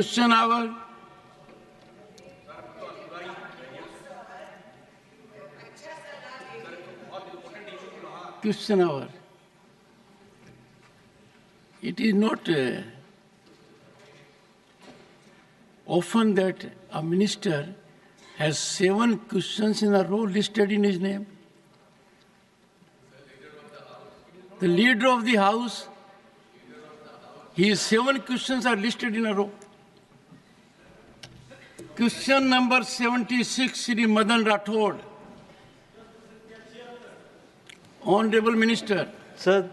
Question hour. Question hour. It is not often that a minister has 7 questions in a row listed in his name. The leader of the house, his 7 questions are listed in a row. Question number 76, Shri Madan Rathod. Honorable Minister. Sir,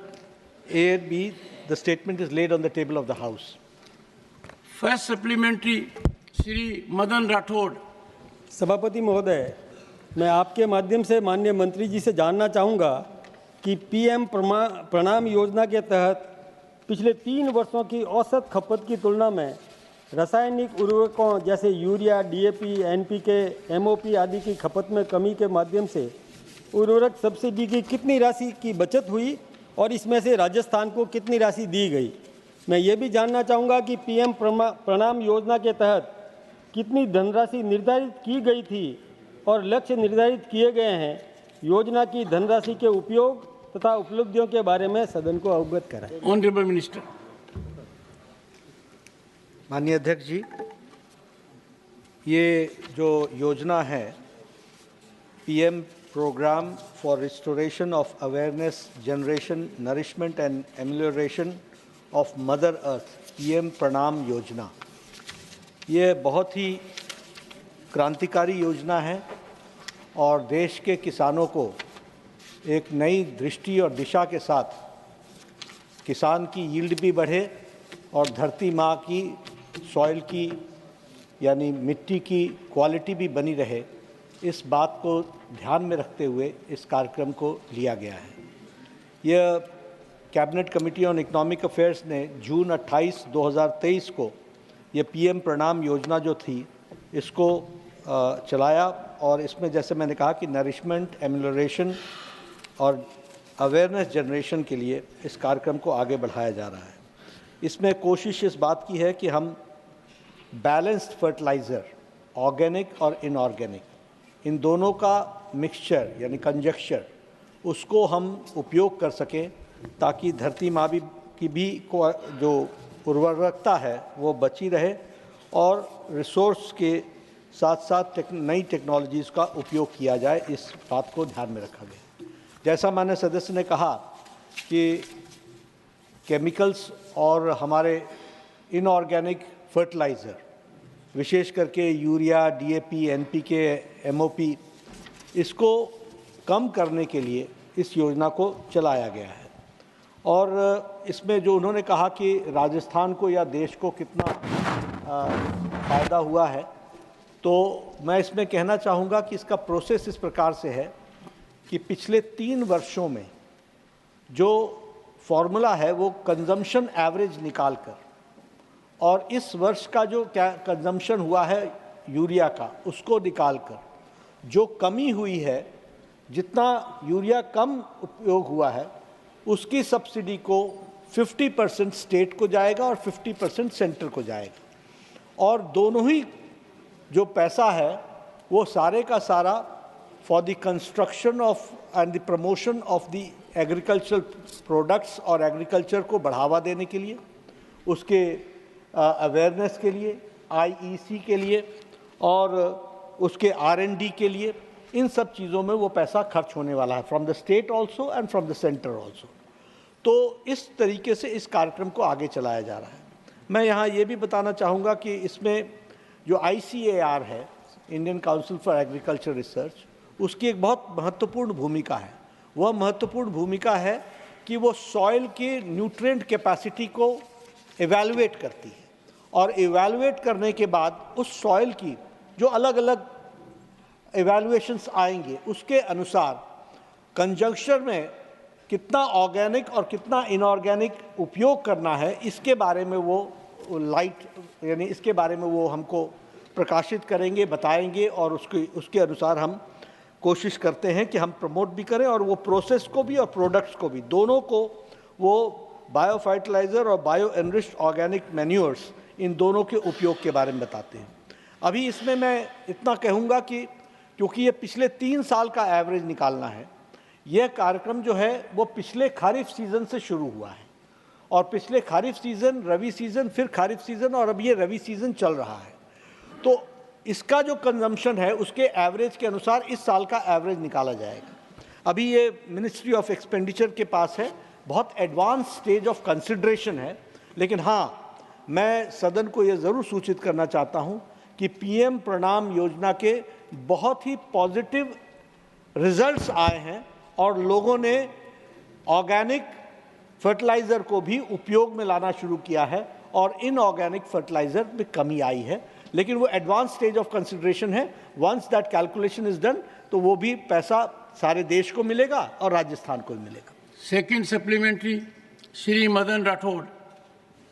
A and B, the statement is laid on the table of the House. First supplementary, Shri Madan Rathod. सभापति महोदय, मैं आपके माध्यम से माननीय मंत्री जी से जानना चाहूँगा कि पीएम प्रणाम योजना के तहत पिछले 3 वर्षों की औसत खपत की तुलना में रासायनिक उर्वरकों जैसे यूरिया, डीएपी, एनपीके, एमओपी आदि की खपत में कमी के माध्यम से उर्वरक सब्सिडी की कितनी राशि की बचत हुई और इसमें से राजस्थान को कितनी राशि दी गई। मैं ये भी जानना चाहूँगा कि पीएम प्रणाम योजना के तहत कितनी धनराशि निर्धारित की गई थी और लक्ष्य निर्धारित किए गए हैं। योजना की धनराशि के उपयोग तथा उपलब्धियों के बारे में सदन को अवगत कराएं। Honorable Minister. माननीय अध्यक्ष जी, ये जो योजना है PM programme for restoration of awareness generation nourishment and amelioration of mother earth, PM Pranam योजना, ये बहुत ही क्रांतिकारी योजना है और देश के किसानों को एक नई दृष्टि और दिशा के साथ किसान की यील्ड भी बढ़े और धरती माँ की सॉइल की यानी मिट्टी की क्वालिटी भी बनी रहे, इस बात को ध्यान में रखते हुए इस कार्यक्रम को लिया गया है। यह cabinet committee on economic affairs ने जून 28, 2023 को ये पीएम प्रणाम योजना जो थी इसको चलाया और इसमें जैसे मैंने कहा कि नरिशमेंट, एमेलियोरेशन और अवेयरनेस जनरेशन के लिए इस कार्यक्रम को आगे बढ़ाया जा रहा है। इसमें कोशिश इस बात की है कि हम बैलेंस्ड फर्टिलाइज़र, ऑर्गेनिक और इनऑर्गेनिक, इन दोनों का मिक्सचर यानी कंजक्शन, उसको हम उपयोग कर सकें ताकि धरती माँ की भी को जो उर्वरकता है वो बची रहे और रिसोर्स के साथ साथ नई टेक्नोलॉजीज़ का उपयोग किया जाए, इस बात को ध्यान में रखा गया। जैसा माननीय सदस्य ने कहा कि केमिकल्स और हमारे इनऑर्गेनिक फर्टिलाइज़र, विशेष करके यूरिया, डीएपी, एनपीके, एमओपी, इसको कम करने के लिए इस योजना को चलाया गया है। और इसमें जो उन्होंने कहा कि राजस्थान को या देश को कितना फ़ायदा हुआ है, तो मैं इसमें कहना चाहूँगा कि इसका प्रोसेस इस प्रकार से है कि पिछले 3 वर्षों में जो फॉर्मूला है वो कंजम्पशन एवरेज निकाल कर और इस वर्ष का जो क्या कंजम्पशन हुआ है यूरिया का, उसको निकाल कर जो कमी हुई है, जितना यूरिया कम उपयोग हुआ है उसकी सब्सिडी को 50% स्टेट को जाएगा और 50% सेंटर को जाएगा और दोनों ही जो पैसा है वो सारे का सारा for the construction of and the promotion of the agricultural products और एग्रीकल्चर को बढ़ावा देने के लिए, उसके अवेयरनेस के लिए, आईईसी के लिए और उसके आरएनडी के लिए, इन सब चीज़ों में वो पैसा खर्च होने वाला है from the state also and from the centre also. तो इस तरीके से इस कार्यक्रम को आगे चलाया जा रहा है। मैं यहाँ ये भी बताना चाहूँगा कि इसमें जो ICAR है, Indian council for agriculture research, उसकी एक बहुत महत्वपूर्ण भूमिका है। वह महत्वपूर्ण भूमिका है कि वो सॉइल की न्यूट्रिएंट कैपेसिटी को एवेलुएट करती है और एवेलुएट करने के बाद उस सॉइल की जो अलग अलग एवेलुएशंस आएंगे उसके अनुसार कंजंक्शन में कितना ऑर्गेनिक और कितना इनऑर्गेनिक उपयोग करना है, इसके बारे में वो यानी इसके बारे में वो हमको प्रकाशित करेंगे, बताएंगे और उसके अनुसार हम कोशिश करते हैं कि हम प्रमोट भी करें और वो प्रोसेस को भी और प्रोडक्ट्स को भी, दोनों को वो बायो फर्टिलाइज़र और बायो एनरिच्ड ऑर्गेनिक मैन्योर्स, इन दोनों के उपयोग के बारे में बताते हैं। अभी इसमें मैं इतना कहूँगा कि क्योंकि ये पिछले 3 साल का एवरेज निकालना है, यह कार्यक्रम जो है वो पिछले खरीफ सीज़न से शुरू हुआ है और पिछले खरीफ सीज़न, रबी सीज़न, फिर खरीफ सीज़न और अब ये रबी सीज़न चल रहा है। तो इसका जो कंजम्पशन है उसके एवरेज के अनुसार इस साल का एवरेज निकाला जाएगा। अभी ये मिनिस्ट्री ऑफ एक्सपेंडिचर के पास है, बहुत एडवांस स्टेज ऑफ कंसिडरेशन है, लेकिन हाँ, मैं सदन को ये ज़रूर सूचित करना चाहता हूँ कि पीएम प्रणाम योजना के बहुत ही पॉजिटिव रिजल्ट्स आए हैं और लोगों ने ऑर्गेनिक फर्टिलाइज़र को भी उपयोग में लाना शुरू किया है और इनऑर्गेनिक फर्टिलाइज़र में कमी आई है, लेकिन वो एडवांस स्टेज ऑफ कंसिडरेशन है। Once that calculation is done तो वो भी पैसा सारे देश को मिलेगा और राजस्थान को भी मिलेगा। Second supplementary Shri Madan Rathore.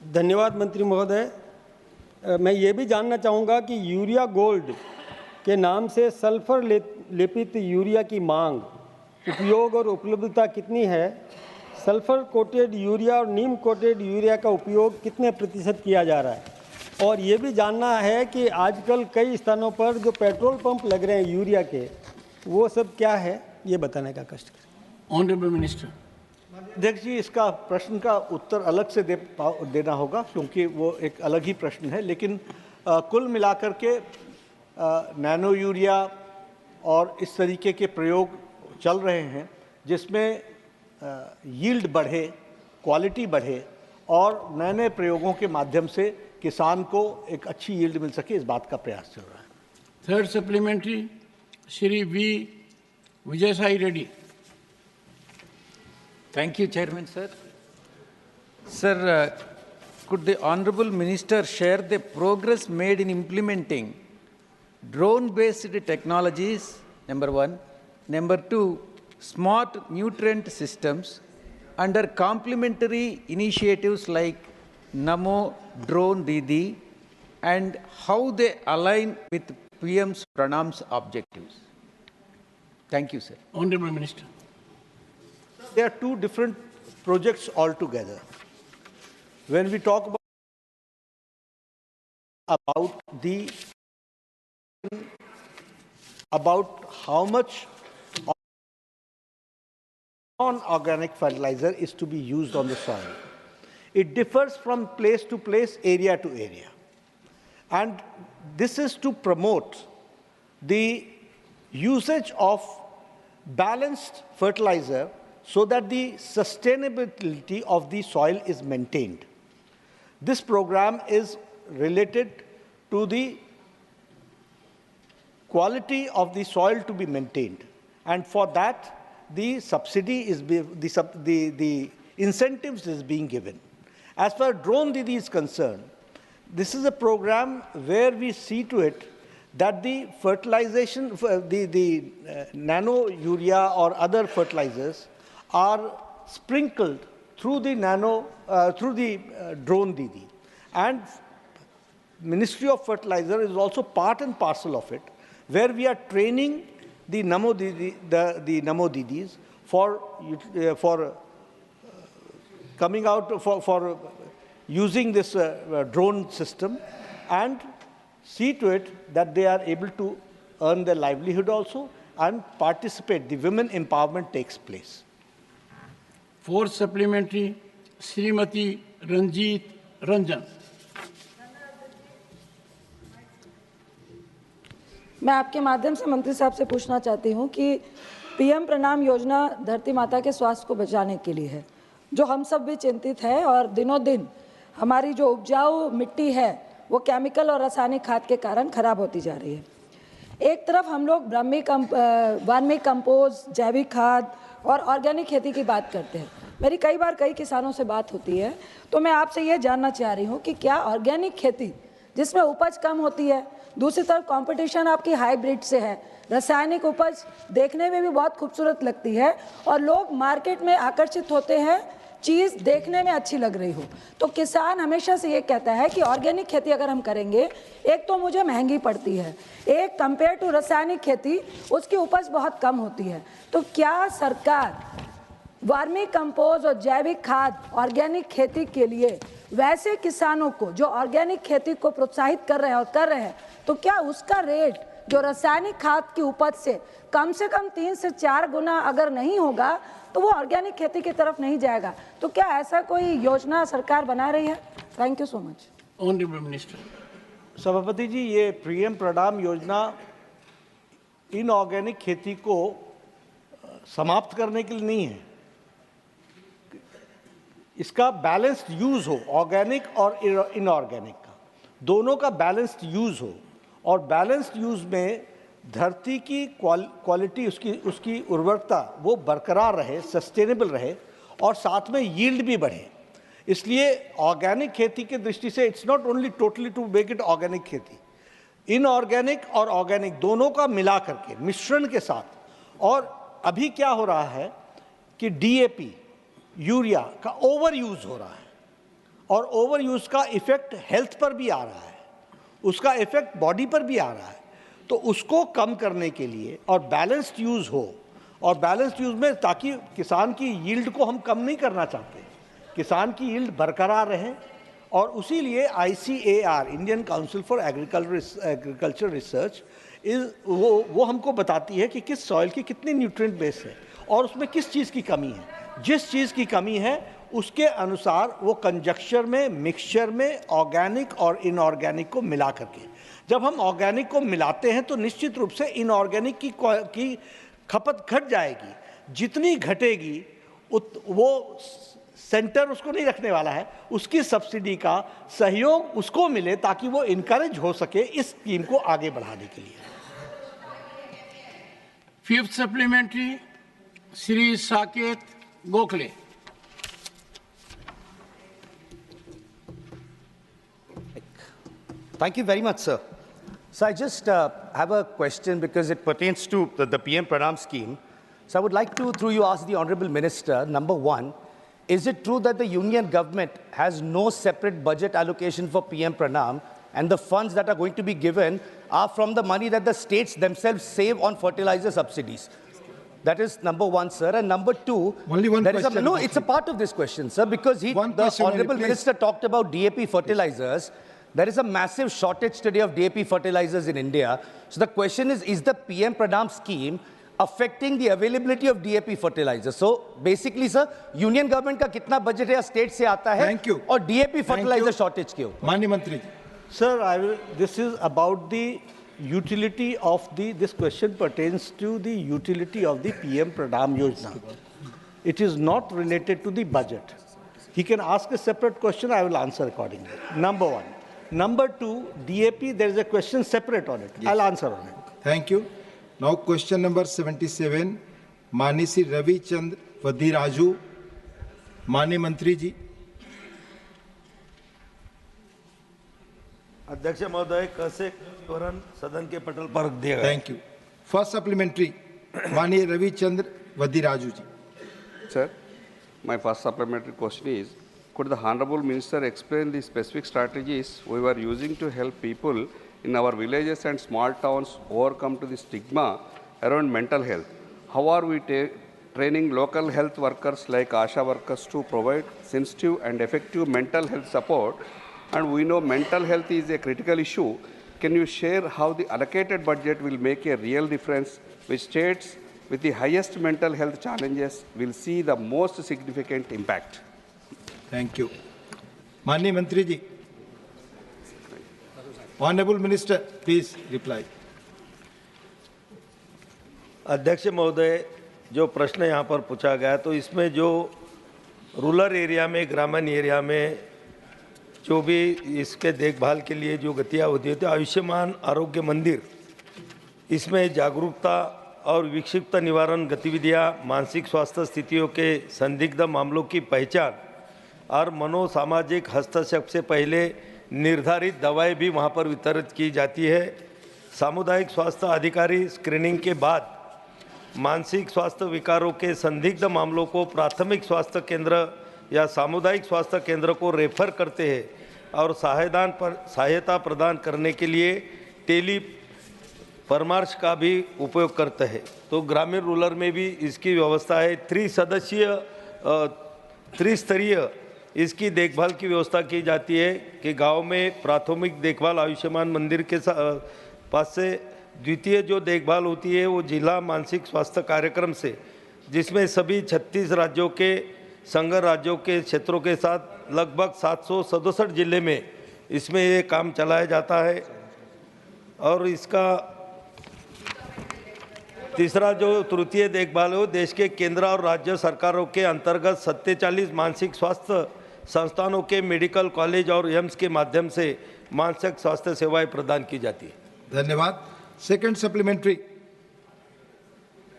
धन्यवाद मंत्री महोदय। मैं ये भी जानना चाहूँगा कि यूरिया गोल्ड के नाम से सल्फर लेपित यूरिया की मांग, उपयोग और उपलब्धता कितनी है? सल्फर कोटेड यूरिया और नीम कोटेड यूरिया का उपयोग कितने प्रतिशत किया जा रहा है? और ये भी जानना है कि आजकल कई स्थानों पर जो पेट्रोल पंप लग रहे हैं यूरिया के, वो सब क्या है, ये बताने का कष्ट करें। Honourable minister. अध्यक्ष जी, इसका प्रश्न का उत्तर अलग से देना होगा क्योंकि वो एक अलग ही प्रश्न है, लेकिन कुल मिलाकर के नैनो यूरिया और इस तरीके के प्रयोग चल रहे हैं जिसमें यील्ड बढ़े, क्वालिटी बढ़े और नए नए प्रयोगों के माध्यम से किसान को एक अच्छी यील्ड मिल सके, इस बात का प्रयास चल रहा है। Third supplementary Shri V Vijay Sai Reddy. Thank you, Chairman, sir. Sir, could the Honorable Minister share the progress made in implementing drone-based technologies, number one. Number two, smart nutrient systems under complementary initiatives like Namo Drone Didi and how they align with PM's Pranam's objectives? Thank you, sir. Honorable Minister. There are two different projects altogether. When we talk about how much non-organic fertilizer is to be used on the soil, it differs from place to place, area to area. And this is to promote the usage of balanced fertilizer so that the sustainability of the soil is maintained. This program is related to the quality of the soil to be maintained, and for that the subsidy is the incentives is being given. As far as Drone Didi is concerned, this is a program where we see to it that the fertilization, the nano urea or other fertilizers are sprinkled through the Drone Didi, and Ministry of Fertilizer is also part and parcel of it, where we are training the Namo Didis for coming out for using this drone system, and see to it that they are able to earn their livelihood also and participate. The women empowerment takes place. Fourth supplementary, Srimati Ranjit Ranjan. मैं आपके माध्यम से मंत्री साहब से पूछना चाहती हूँ कि पीएम प्रणाम योजना धरती माता के स्वास्थ्य को बचाने के लिए है, जो हम सब भी चिंतित है, और दिनों दिन हमारी जो उपजाऊ मिट्टी है वो केमिकल और रासायनिक खाद के कारण खराब होती जा रही है। एक तरफ हम लोग वर्मी कंपोस्ट, जैविक खाद और ऑर्गेनिक खेती की बात करते हैं। मेरी कई बार कई किसानों से बात होती है, तो मैं आपसे ये जानना चाह रही हूँ कि क्या ऑर्गेनिक खेती जिसमें उपज कम होती है, दूसरी तरफ कंपटीशन आपकी हाइब्रिड से है, रासायनिक उपज देखने में भी बहुत खूबसूरत लगती है और लोग मार्केट में आकर्षित होते हैं, चीज़ देखने में अच्छी लग रही हो, तो किसान हमेशा से ये कहता है कि ऑर्गेनिक खेती अगर हम करेंगे, एक तो मुझे महंगी पड़ती है, एक कंपेयर टू रासायनिक खेती उसकी उपज बहुत कम होती है। तो क्या सरकार वर्मी कंपोस्ट और जैविक खाद ऑर्गेनिक खेती के लिए वैसे किसानों को जो ऑर्गेनिक खेती को प्रोत्साहित कर रहे हैं तो क्या उसका रेट जो रासायनिक खाद की उपज से कम 3 से 4 गुना अगर नहीं होगा तो वो ऑर्गेनिक खेती की तरफ नहीं जाएगा। तो क्या ऐसा कोई योजना सरकार बना रही है? Thank you so much. Honorable Minister. सभापति जी, ये पीएम प्रणाम योजना इनऑर्गेनिक खेती को समाप्त करने के लिए नहीं है। इसका बैलेंस्ड यूज हो, ऑर्गेनिक और इनऑर्गेनिक का, दोनों का बैलेंस्ड यूज हो, और बैलेंस्ड यूज में धरती की क्वालिटी, उसकी उर्वरता वो बरकरार रहे, सस्टेनेबल रहे, और साथ में यील्ड भी बढ़े। इसलिए ऑर्गेनिक खेती की दृष्टि से it's not only totally to make it organic खेती, इनऑर्गेनिक और ऑर्गेनिक दोनों का मिला करके मिश्रण के साथ। और अभी क्या हो रहा है कि डीएपी, यूरिया का ओवर यूज हो रहा है, और ओवर यूज का इफेक्ट हेल्थ पर भी आ रहा है, उसका इफेक्ट बॉडी पर भी आ रहा है। तो उसको कम करने के लिए और बैलेंस्ड यूज हो, और बैलेंस्ड यूज में ताकि किसान की यील्ड को हम कम नहीं करना चाहते, किसान की यील्ड बरकरार रहे, और उसी लिए ICAR, Indian council for agriculture research, वो हमको बताती है कि किस सॉइल की कितनी न्यूट्रिएंट बेस है और उसमें किस चीज़ की कमी है। जिस चीज़ की कमी है उसके अनुसार वो कंजक्चर में, मिक्सचर में ऑर्गेनिक और इनऑर्गेनिक को मिला करके, जब हम ऑर्गेनिक को मिलाते हैं तो निश्चित रूप से इनऑर्गेनिक की खपत घट जाएगी। जितनी घटेगी वो सेंटर उसको नहीं रखने वाला है, उसकी सब्सिडी का सहयोग उसको मिले ताकि वो इनकरेज हो सके इस स्कीम को आगे बढ़ाने के लिए। 5th supplementary, Shri Saket Gokhale. Thank you very much, sir. So I just have a question because it pertains to the PM Pranam scheme. So I would like to, through you, ask the Honorable Minister, number one, is it true that the union government has no separate budget allocation for PM Pranam, and the funds that are going to be given are from the money that the states themselves save on fertilizer subsidies? That is number one, sir. And number two, only one question. No, it's a part of this question, sir, because the Honorable Minister talked about DAP fertilizers. There is a massive shortage today of DAP fertilizers in India. So the question is the PM Pranam scheme affecting the availability of DAP fertilizers? So basically, sir, union government का कितना budget है state से आता है? Thank you. और DAP fertilizer shortage क्यों? माननीय मंत्री जी। Sir, this is about the utility of this question pertains to the utility of the PM Pranam Yojana. It is not related to the budget. He can ask a separate question, I will answer accordingly. Number one. Number two, DAP, there is a question separate on it. Yes. I'll answer on it. Thank you. Now question number 77, माननीय श्री रवि चंद्र वद्दीराजू, माननीय मंत्री जी। अध्यक्ष महोदय, कैसे तुरंत सदन के पटल पर रख दिया गया। Thank you. First supplementary, माननीय रवि चंद्र वद्दीराजू जी। Sir, my first supplementary question is, could the Honorable Minister explain the specific strategies we were using to help people in our villages and small towns overcome to the stigma around mental health? How are we training local health workers like ASHA workers to provide sensitive and effective mental health support? And we know mental health is a critical issue. Can you share how the allocated budget will make a real difference, which states with the highest mental health challenges will see the most significant impact? Thank you. माननीय मंत्री जी। Honorable Minister, please reply. अध्यक्ष महोदय, जो प्रश्न यहाँ पर पूछा गया तो इसमें जो रूरल एरिया में, ग्रामीण एरिया में जो भी इसके देखभाल के लिए जो गतियाँ होती है, तो आयुष्मान आरोग्य मंदिर, इसमें जागरूकता और विक्षिप्त निवारण गतिविधियाँ, मानसिक स्वास्थ्य स्थितियों के संदिग्ध मामलों की पहचान और मनोसामाजिक हस्तक्षेप से पहले निर्धारित दवाएं भी वहां पर वितरित की जाती है। सामुदायिक स्वास्थ्य अधिकारी स्क्रीनिंग के बाद मानसिक स्वास्थ्य विकारों के संदिग्ध मामलों को प्राथमिक स्वास्थ्य केंद्र या सामुदायिक स्वास्थ्य केंद्र को रेफर करते हैं और सहायता प्रदान करने के लिए टेली परामर्श का भी उपयोग करते हैं। तो ग्रामीण रूरल में भी इसकी व्यवस्था है। त्रिस्तरीय इसकी देखभाल की व्यवस्था की जाती है कि गांव में प्राथमिक देखभाल आयुष्मान मंदिर के पास से द्वितीय जो देखभाल होती है वो जिला मानसिक स्वास्थ्य कार्यक्रम से, जिसमें सभी 36 राज्यों के संघ राज्यों के क्षेत्रों के साथ लगभग 767 जिले में इसमें ये काम चलाया जाता है। और इसका तीसरा जो तृतीय देखभाल है वो देश के केंद्र और राज्य सरकारों के अंतर्गत 47 मानसिक स्वास्थ्य संस्थानों के मेडिकल कॉलेज और एम्स के माध्यम से मानसिक स्वास्थ्य सेवाएं प्रदान की जाती है। धन्यवाद। Second supplementary.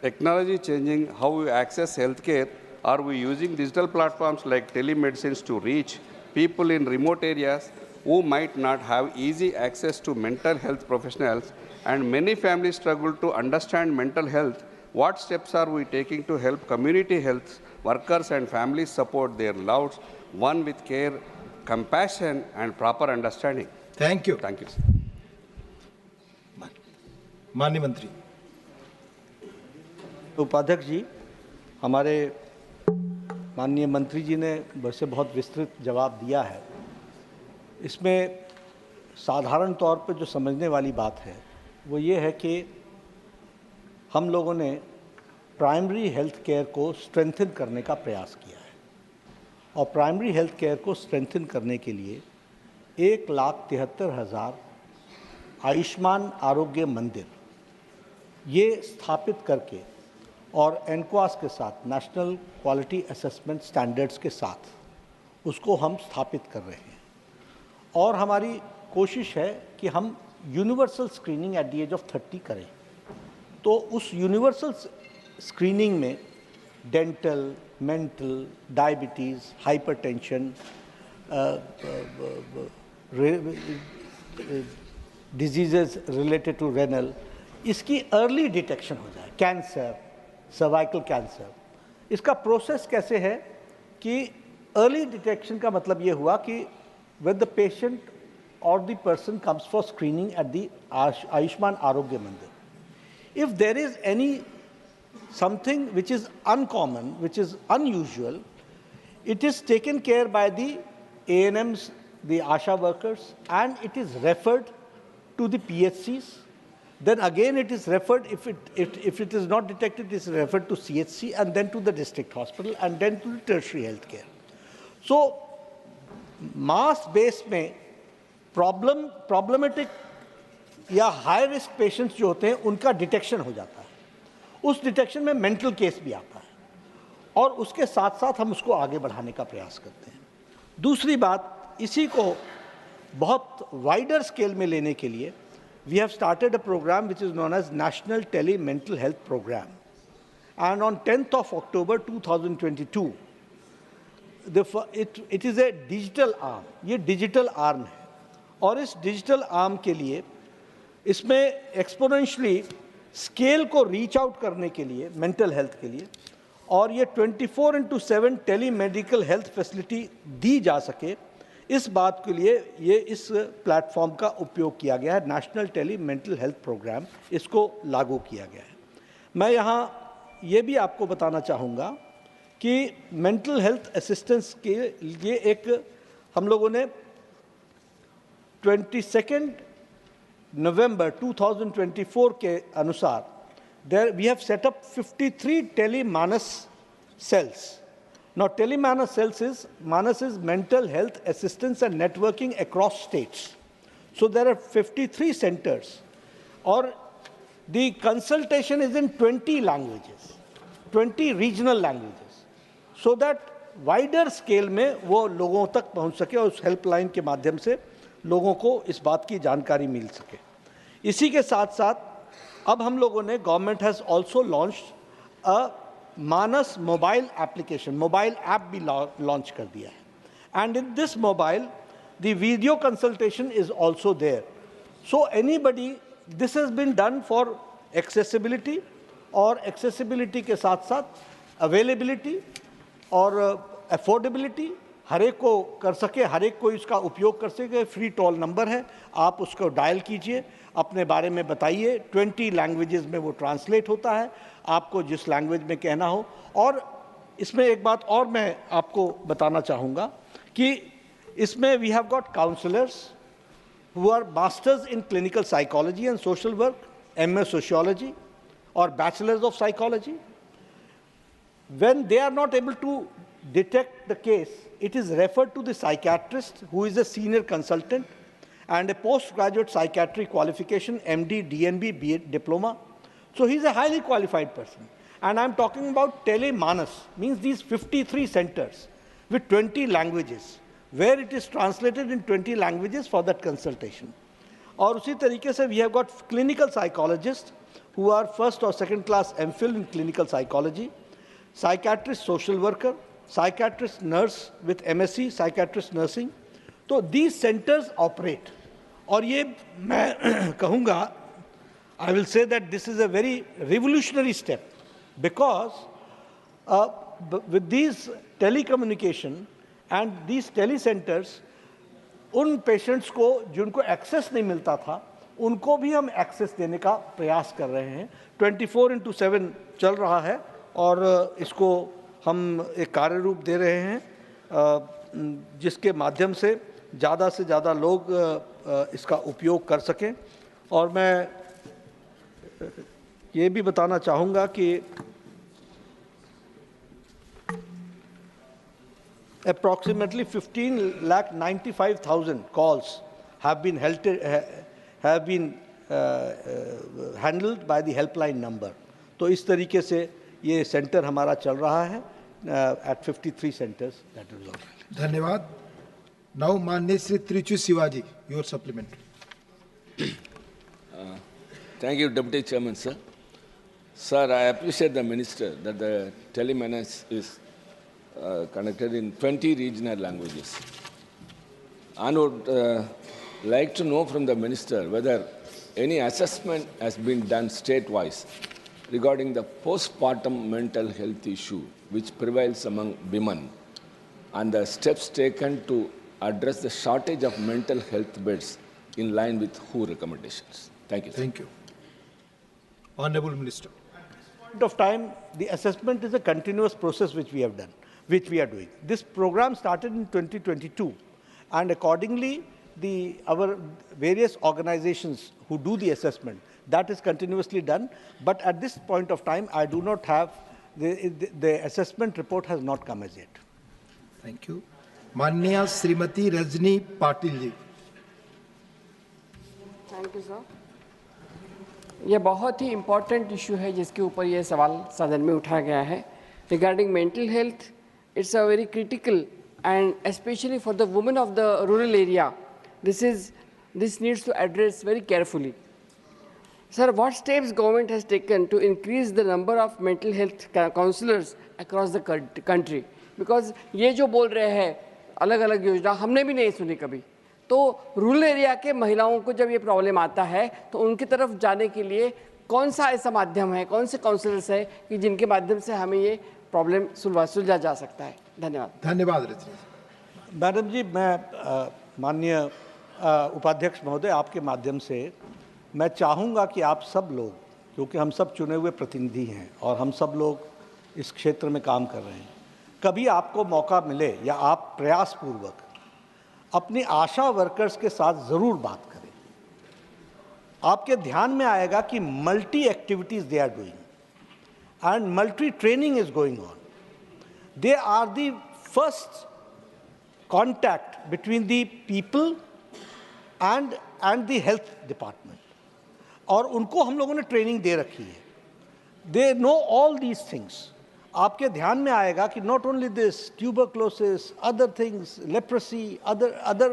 Technology changing how we access healthcare. Are we using digital platforms like telemedicine to reach people in remote areas who might not have easy access to mental health professionals? And many families struggle to understand mental health. What steps are we taking to help community health workers and families support their loved one with care, compassion, and proper understanding? Thank you. Thank you. माननीय मंत्री। उपाध्यक्ष जी, हमारे माननीय मंत्री जी ने वैसे बहुत विस्तृत जवाब दिया है। इसमें साधारण तौर पर जो समझने वाली बात है वो ये है कि हम लोगों ने प्राइमरी हेल्थ केयर को स्ट्रेंथन करने का प्रयास किया है और प्राइमरी हेल्थ केयर को स्ट्रेंथन करने के लिए 1,73,000 आयुष्मान आरोग्य मंदिर ये स्थापित करके और एनक्वास के साथ, नेशनल क्वालिटी असेसमेंट स्टैंडर्ड्स के साथ उसको हम स्थापित कर रहे हैं। और हमारी कोशिश है कि हम universal screening at the age of 30 करें। तो उस यूनिवर्सल स्क्रीनिंग में dental, mental, diabetes, hypertension, diseases related to renal, इसकी अर्ली डिटेक्शन हो जाए। कैंसर, सर्वाइकल कैंसर, इसका प्रोसेस कैसे है कि अर्ली डिटेक्शन का मतलब ये हुआ कि when the patient or the person comes for screening at the Ayushman Arogya Mandir, if there is any something which is uncommon, which is unusual, it is taken care by the ANMs, the ASHA workers, and it is referred to the PHCs. Then again it is referred, if it is not detected, it is referred to CHC and then to the district hospital and then to the tertiary health care. So mass base में problematic या high risk patients जो होते हैं उनका detection हो जाता है। उस डिटेक्शन में मेंटल केस भी आता है और उसके साथ साथ हम उसको आगे बढ़ाने का प्रयास करते हैं। दूसरी बात, इसी को बहुत वाइडर स्केल में लेने के लिए we have started a programme which is known as national tele mental health programme, and on 10th of October 2022 it is a digital arm. ये डिजिटल आर्म है और इस डिजिटल आर्म के लिए इसमें एक्सपोनेंशियली स्केल को रीच आउट करने के लिए मेंटल हेल्थ के लिए और ये 24/7 टेली मेडिकल हेल्थ फैसिलिटी दी जा सके, इस बात के लिए ये इस प्लेटफॉर्म का उपयोग किया गया है। National tele mental health programme, इसको लागू किया गया है। मैं यहाँ ये भी आपको बताना चाहूँगा कि मेंटल हेल्थ असिस्टेंस के लिए एक हम लोगों ने 22 November 2024 के अनुसार there we have set up 53 Telemanas cells. Now Telemanas cells is, Manas is mental health assistance and networking across states. So there are 53 centers or the consultation is in 20 languages, 20 regional languages, so that wider scale में वो लोगों तक पहुंच सके और उस helpline के माध्यम से लोगों को इस बात की जानकारी मिल सके। इसी के साथ साथ अब हम लोगों ने, government has also launched a Manas mobile application, mobile app भी लॉन्च कर दिया है। And in this mobile the video consultation is also there. So anybody, this has been done for accessibility, और एक्सेसिबिलिटी के साथ साथ अवेलेबिलिटी और अफोर्डेबिलिटी, हर एक को कर सके, हर एक को इसका उपयोग कर सके। फ्री टोल नंबर है, आप उसको डायल कीजिए, अपने बारे में बताइए, 20 लैंग्वेजेस में वो ट्रांसलेट होता है, आपको जिस लैंग्वेज में कहना हो। और इसमें एक बात और मैं आपको बताना चाहूँगा कि इसमें we have got counsellors who are masters in clinical psychology and social work, MS sociology, or bachelors of psychology. When they are not able to detect the case, it is referred to the psychiatrist, who is a senior consultant, and a postgraduate psychiatry qualification, MD, DNB, BA diploma. So he's a highly qualified person. And I'm talking about Telemanas, means these 53 centers with 20 languages, where it is translated in 20 languages for that consultation. और उसी तरीके से we have got clinical psychologists who are first or second class MPhil in clinical psychology, psychiatrist social worker, psychiatrist nurse with MSc psychiatrist nursing. तो these centers operate. और ये मैं कहूँगा, I will say that this is a very revolutionary step, because with these telecommunication and these telecenters, उन patients को जिनको access नहीं मिलता था, उनको भी हम एक्सेस देने का प्रयास कर रहे हैं। 24/7 चल रहा है और इसको हम एक कार्य रूप दे रहे हैं, जिसके माध्यम से ज़्यादा लोग इसका उपयोग कर सकें। और मैं ये भी बताना चाहूँगा कि approximately 15,95,000 calls have been handled by the helpline number. तो इस तरीके से ये सेंटर हमारा चल रहा है at 53 centers. That is all. धन्यवाद. Now, माननीय Shri त्रिचू Shivaji, your supplement. Thank you, Deputy Chairman, sir. Sir, I appreciate the Minister that the Telemanas is conducted in 20 regional languages. I would like to know from the Minister whether any assessment has been done state-wise regarding the postpartum mental health issue which prevails among women and the steps taken to address the shortage of mental health beds in line with WHO recommendations. Thank you, sir. Thank you. Honorable Minister. At this point of time, the assessment is a continuous process which we have done, which we are doing. This program started in 2022, and accordingly, our various organizations who do the assessment, that is continuously done. But at this point of time, I do not have, the assessment report has not come as yet. Thank you. माननीय Shrimati Rajani Patil ji. Thank you sir. ये बहुत ही important issue है जिसके ऊपर ये सवाल सदन में उठाया गया है. Regarding mental health, it's a very critical, and especially for the women of the rural area, this needs to address very carefully. Sir, what steps government has taken to increase the number of mental health counselors across the country? Because ये जो बोल रहे हैं अलग अलग योजना हमने भी नहीं सुनी कभी. तो रूरल एरिया के महिलाओं को जब ये प्रॉब्लम आता है तो उनकी तरफ जाने के लिए कौन सा ऐसा माध्यम है, कौन से काउंसलर्स है कि जिनके माध्यम से हमें ये प्रॉब्लम सुलझा जा सकता है? धन्यवाद. धन्यवाद. मैडम जी, मैं माननीय उपाध्यक्ष महोदय, आपके माध्यम से मैं चाहूँगा कि आप सब लोग, क्योंकि हम सब चुने हुए प्रतिनिधि हैं और हम सब लोग इस क्षेत्र में काम कर रहे हैं, कभी आपको मौका मिले या आप प्रयासपूर्वक अपनी आशा वर्कर्स के साथ ज़रूर बात करें. आपके ध्यान में आएगा कि multi activities they are doing and multi-training is going on. They are the first contact between the people and the health department. और उनको हम लोगों ने ट्रेनिंग दे रखी है. They know all these things. आपके ध्यान में आएगा कि not only this, tuberculosis, other things, leprosy, other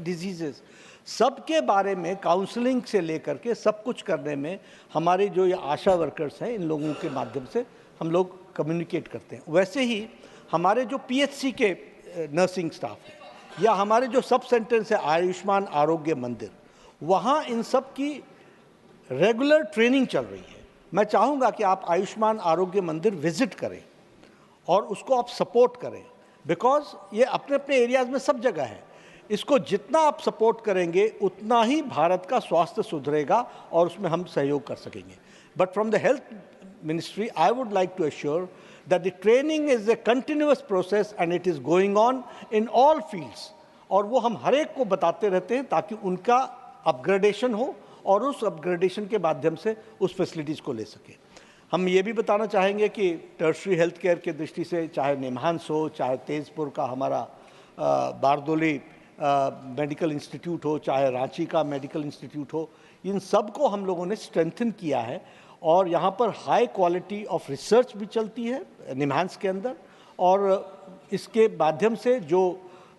diseases, सबके बारे में काउंसलिंग से लेकर के सब कुछ करने में हमारे जो ये आशा वर्कर्स हैं, इन लोगों के माध्यम से हम लोग कम्युनिकेट करते हैं. वैसे ही हमारे जो PHC के नर्सिंग स्टाफ है या हमारे जो सब सेंटर्स है आयुष्मान आरोग्य मंदिर, वहाँ इन सब की रेगुलर ट्रेनिंग चल रही है. मैं चाहूँगा कि आप आयुष्मान आरोग्य मंदिर विजिट करें और उसको आप सपोर्ट करें, बिकॉज ये अपने अपने एरियाज़ में सब जगह है. इसको जितना आप सपोर्ट करेंगे उतना ही भारत का स्वास्थ्य सुधरेगा और उसमें हम सहयोग कर सकेंगे. But from the health ministry I would like to assure that the training is a continuous process and it is going on in all fields. और वो हम हर एक को बताते रहते हैं ताकि उनका अपग्रेडेशन हो और उस अपग्रेडेशन के माध्यम से उस फैसिलिटीज़ को ले सके। हम ये भी बताना चाहेंगे कि टर्शरी हेल्थ केयर की दृष्टि से चाहे निमहांस हो, चाहे तेजपुर का हमारा बारदोली मेडिकल इंस्टीट्यूट हो, चाहे रांची का मेडिकल इंस्टीट्यूट हो, इन सब को हम लोगों ने स्ट्रेंथन किया है और यहाँ पर हाई क्वालिटी ऑफ रिसर्च भी चलती है निमहांस के अंदर और इसके माध्यम से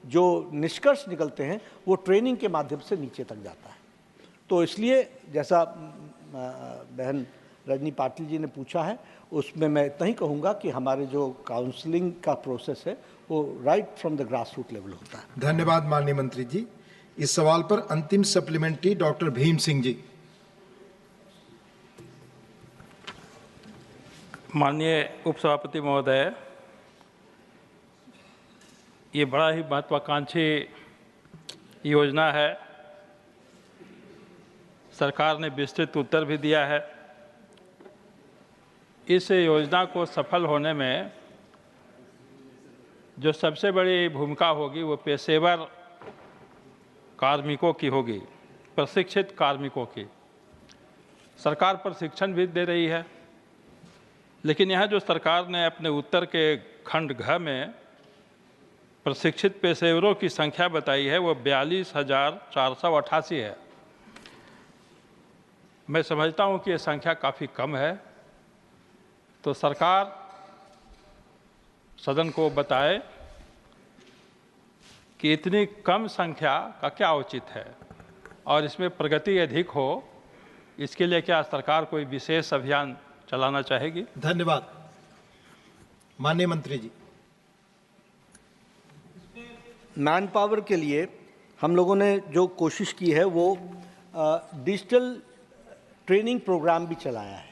जो निष्कर्ष निकलते हैं वो ट्रेनिंग के माध्यम से नीचे तक जाता है। तो इसलिए जैसा बहन रजनी पाटिल जी ने पूछा है उसमें मैं इतना ही कहूँगा कि हमारे जो काउंसलिंग का प्रोसेस है वो right from the grass root level होता है। धन्यवाद माननीय मंत्री जी। इस सवाल पर अंतिम सप्लीमेंट्री डॉक्टर भीम सिंह जी। माननीय उपसभापति महोदय, ये बड़ा ही महत्वाकांक्षी योजना है। सरकार ने विस्तृत उत्तर भी दिया है। इस योजना को सफल होने में जो सबसे बड़ी भूमिका होगी वो पेशेवर कार्मिकों की होगी, प्रशिक्षित कार्मिकों की। सरकार प्रशिक्षण भी दे रही है, लेकिन यहाँ जो सरकार ने अपने उत्तर के खंड घ में प्रशिक्षित पेशेवरों की संख्या बताई है वो 42,488 है। मैं समझता हूँ कि ये संख्या काफ़ी कम है, तो सरकार सदन को बताए कि इतनी कम संख्या का क्या औचित्य है और इसमें प्रगति अधिक हो, इसके लिए क्या सरकार कोई विशेष अभियान चलाना चाहेगी? धन्यवाद। माननीय मंत्री जी। मैन पावर के लिए हम लोगों ने जो कोशिश की है वो डिजिटल ट्रेनिंग प्रोग्राम भी चलाया है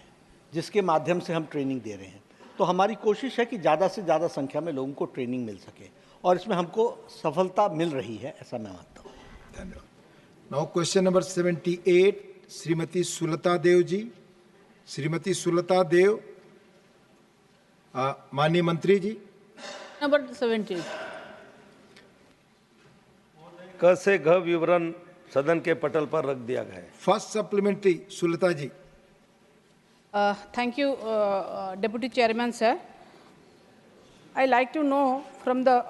जिसके माध्यम से हम ट्रेनिंग दे रहे हैं। तो हमारी कोशिश है कि ज़्यादा से ज़्यादा संख्या में लोगों को ट्रेनिंग मिल सके और इसमें हमको सफलता मिल रही है, ऐसा मैं मानता हूँ। धन्यवाद। Now question number 78 Shrimati Sulata Dev ji. Shrimati Sulata Dev. माननीय मंत्री जी। नंबर 78 क से घ विवरण सदन के पटल पर रख दिया गया है। First supplementary Sulata ji. Thank you, Deputy Chairman, sir. I like to know from the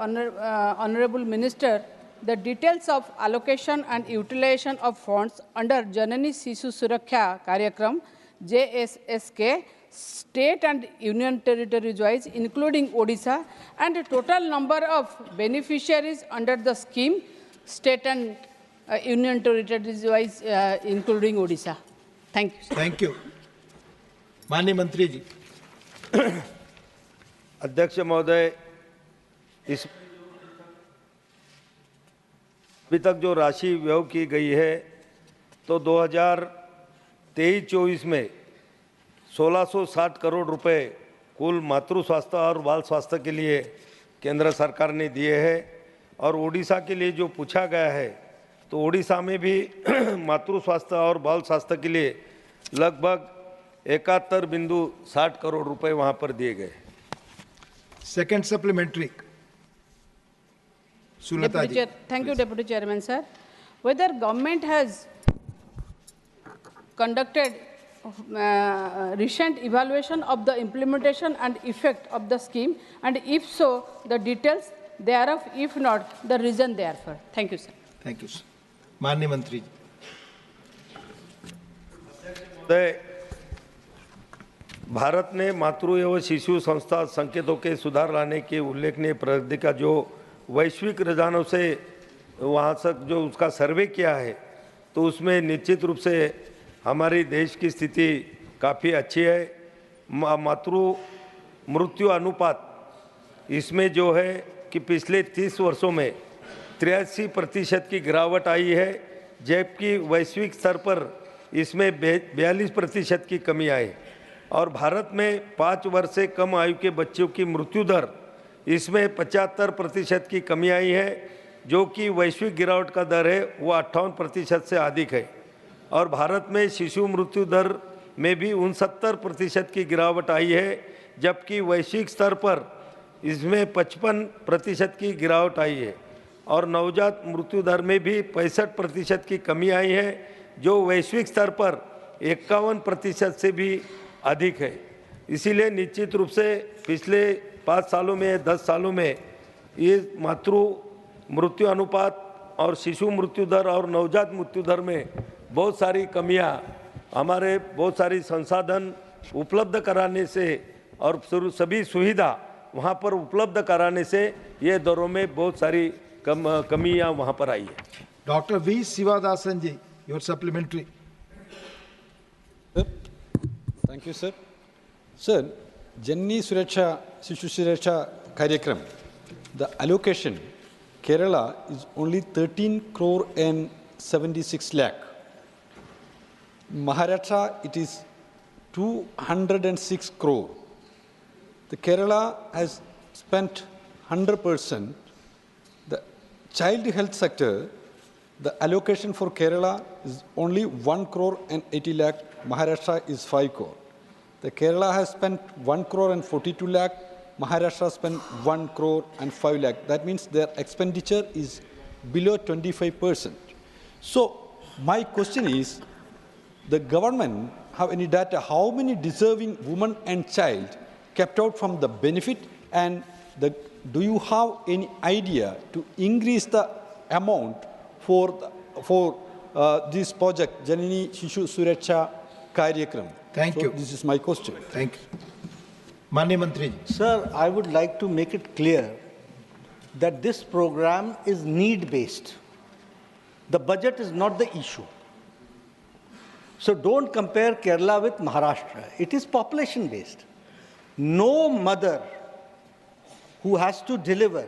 Honorable Minister the details of allocation and utilization of funds under Janani Sishu Suraksha Karyakram JSSK state and union territories wise, including Odisha, and the total number of beneficiaries under the scheme state and union territories wise, including Odisha. Thank you, sir. Thank you. माननीय मंत्री जी। अध्यक्ष महोदय, इस अभी तक जो राशि व्यय की गई है तो 2023-24 में 1660 करोड़ रुपए कुल मातृ स्वास्थ्य और बाल स्वास्थ्य के लिए केंद्र सरकार ने दिए हैं और ओडिशा के लिए जो पूछा गया है तो ओडिशा में भी मातृ स्वास्थ्य और बाल स्वास्थ्य के लिए लगभग 71.60 करोड़ रुपए वहां पर दिए गए। Second supplementary Sulata ji. Thank you, Deputy Chairman, sir. Whether government has conducted recent evaluation of the implementation and effect of the scheme, and if so, the details thereof, if not, the reason therefore. Thank you, sir. Thank you, sir. माननीय मंत्री जी। भारत ने मातृ एवं शिशु संस्था संकेतों के सुधार लाने के उल्लेखनीय प्रगति का जो वैश्विक रुझानों से वहाँ तक जो उसका सर्वे किया है तो उसमें निश्चित रूप से हमारी देश की स्थिति काफ़ी अच्छी है। मातृ मृत्यु अनुपात इसमें जो है कि पिछले 30 वर्षों में 83% की गिरावट आई है, जबकि वैश्विक स्तर पर इसमें 42% की कमी आई और भारत में 5 वर्ष से कम आयु के बच्चों की मृत्यु दर इसमें 75% की कमी आई है, जो कि वैश्विक गिरावट का दर है वो 58% से अधिक है और भारत में शिशु मृत्यु दर में भी 69% की गिरावट आई है, जबकि वैश्विक स्तर पर इसमें 55% की गिरावट आई है और नवजात मृत्यु दर में भी 65% की कमी आई है, जो वैश्विक स्तर पर 51% से भी अधिक है। इसीलिए निश्चित रूप से पिछले 5 सालों में 10 सालों में ये मातृ मृत्यु अनुपात और शिशु मृत्यु दर और नवजात मृत्यु दर में बहुत सारी कमियां, हमारे बहुत सारी संसाधन उपलब्ध कराने से और सभी सुविधा वहां पर उपलब्ध कराने से ये दरों में बहुत सारी कमियां वहां पर आई है। Doctor V Shivadasan ji, your supplementary. Thank you sir. Sir, Janani Suraksha Shishu सुरक्षा कार्यक्रम, the allocation Kerala is only 13 crore and 76 lakh. Maharashtra, it is 206 crore. The Kerala has spent 100%. The child health sector, the allocation for Kerala is only 1 crore and 80 lakh. Maharashtra is 5 crore. The Kerala has spent 1 crore and 42 lakh. Maharashtra spent 1 crore and 5 lakh. That means their expenditure is below 25%. So my question is, the government have any data how many deserving women and child kept out from the benefit, and do you have any idea to increase the amount for this project, Janani Shishu Suraksha Karyakram? Thank you. This is my question. Thank you. Manya Mantri. Sir, I would like to make it clear that this program is need-based. The budget is not the issue. So don't compare Kerala with Maharashtra. It is population-based. No mother who has to deliver